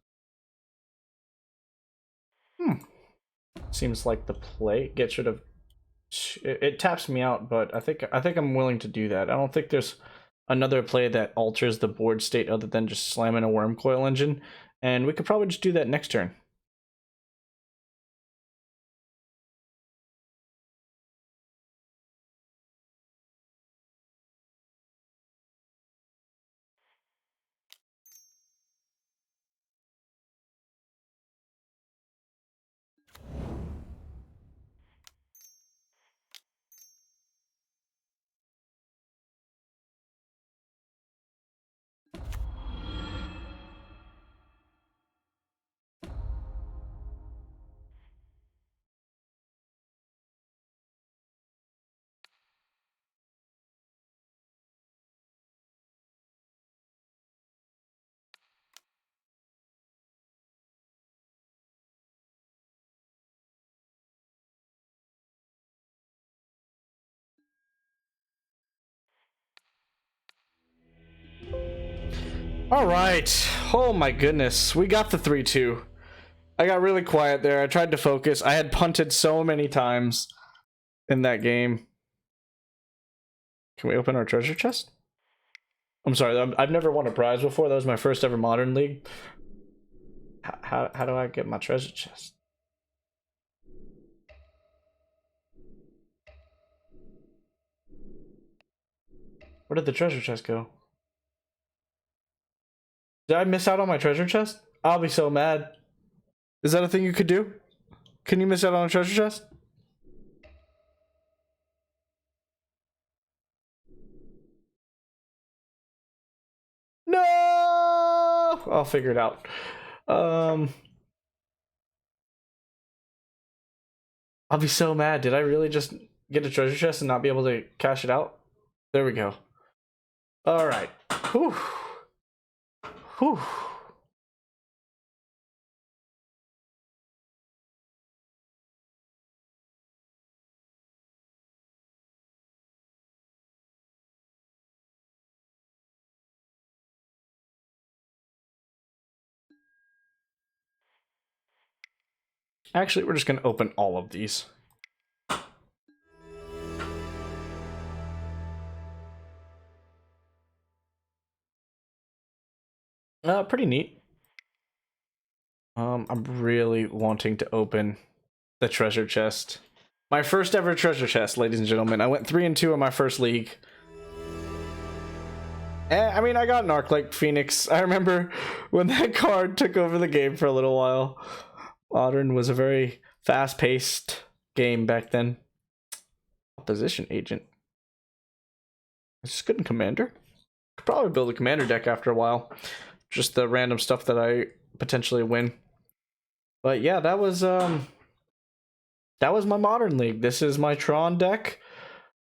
Seems like the play. Get rid of it taps me out, but I think I'm willing to do that. I don't think there's another play that alters the board state other than just slamming a worm coil engine, and we could probably just do that next turn. All right. Oh my goodness. We got the 3-2. I got really quiet there. I tried to focus. I had punted so many times in that game. Can we open our treasure chest? I'm sorry. I've never won a prize before. That was my first ever Modern League. How do I get my treasure chest? Where did the treasure chest go? Did I miss out on my treasure chest? I'll be so mad. Is that a thing you could do? Can you miss out on a treasure chest? No! I'll figure it out. I'll be so mad. Did I really just get a treasure chest and not be able to cash it out? There we go. All right. Whew. Whew. Actually, we're just going to open all of these. Pretty neat. I'm really wanting to open the treasure chest. My first ever treasure chest, ladies and gentlemen. I went 3-2 in my first league. I mean, I got an Arc-like Phoenix. I remember when that card took over the game for a little while. Modern was a very fast-paced game back then. Opposition agent. Is this good in Commander? Could probably build a Commander deck after a while. Just the random stuff that I potentially win. But yeah, that was my Modern League. This is my Tron deck.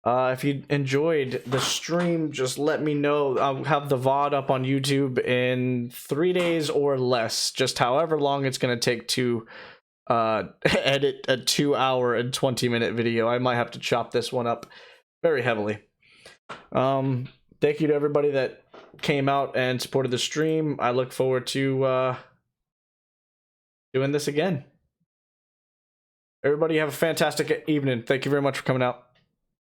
If you enjoyed the stream, just let me know. I'll have the VOD up on YouTube in 3 days or less, just however long it's going to take to edit a 2-hour and 20-minute video. I might have to chop this one up very heavily. Thank you to everybody that came out and supported the stream. I look forward to doing this again. Everybody have a fantastic evening. Thank you very much for coming out.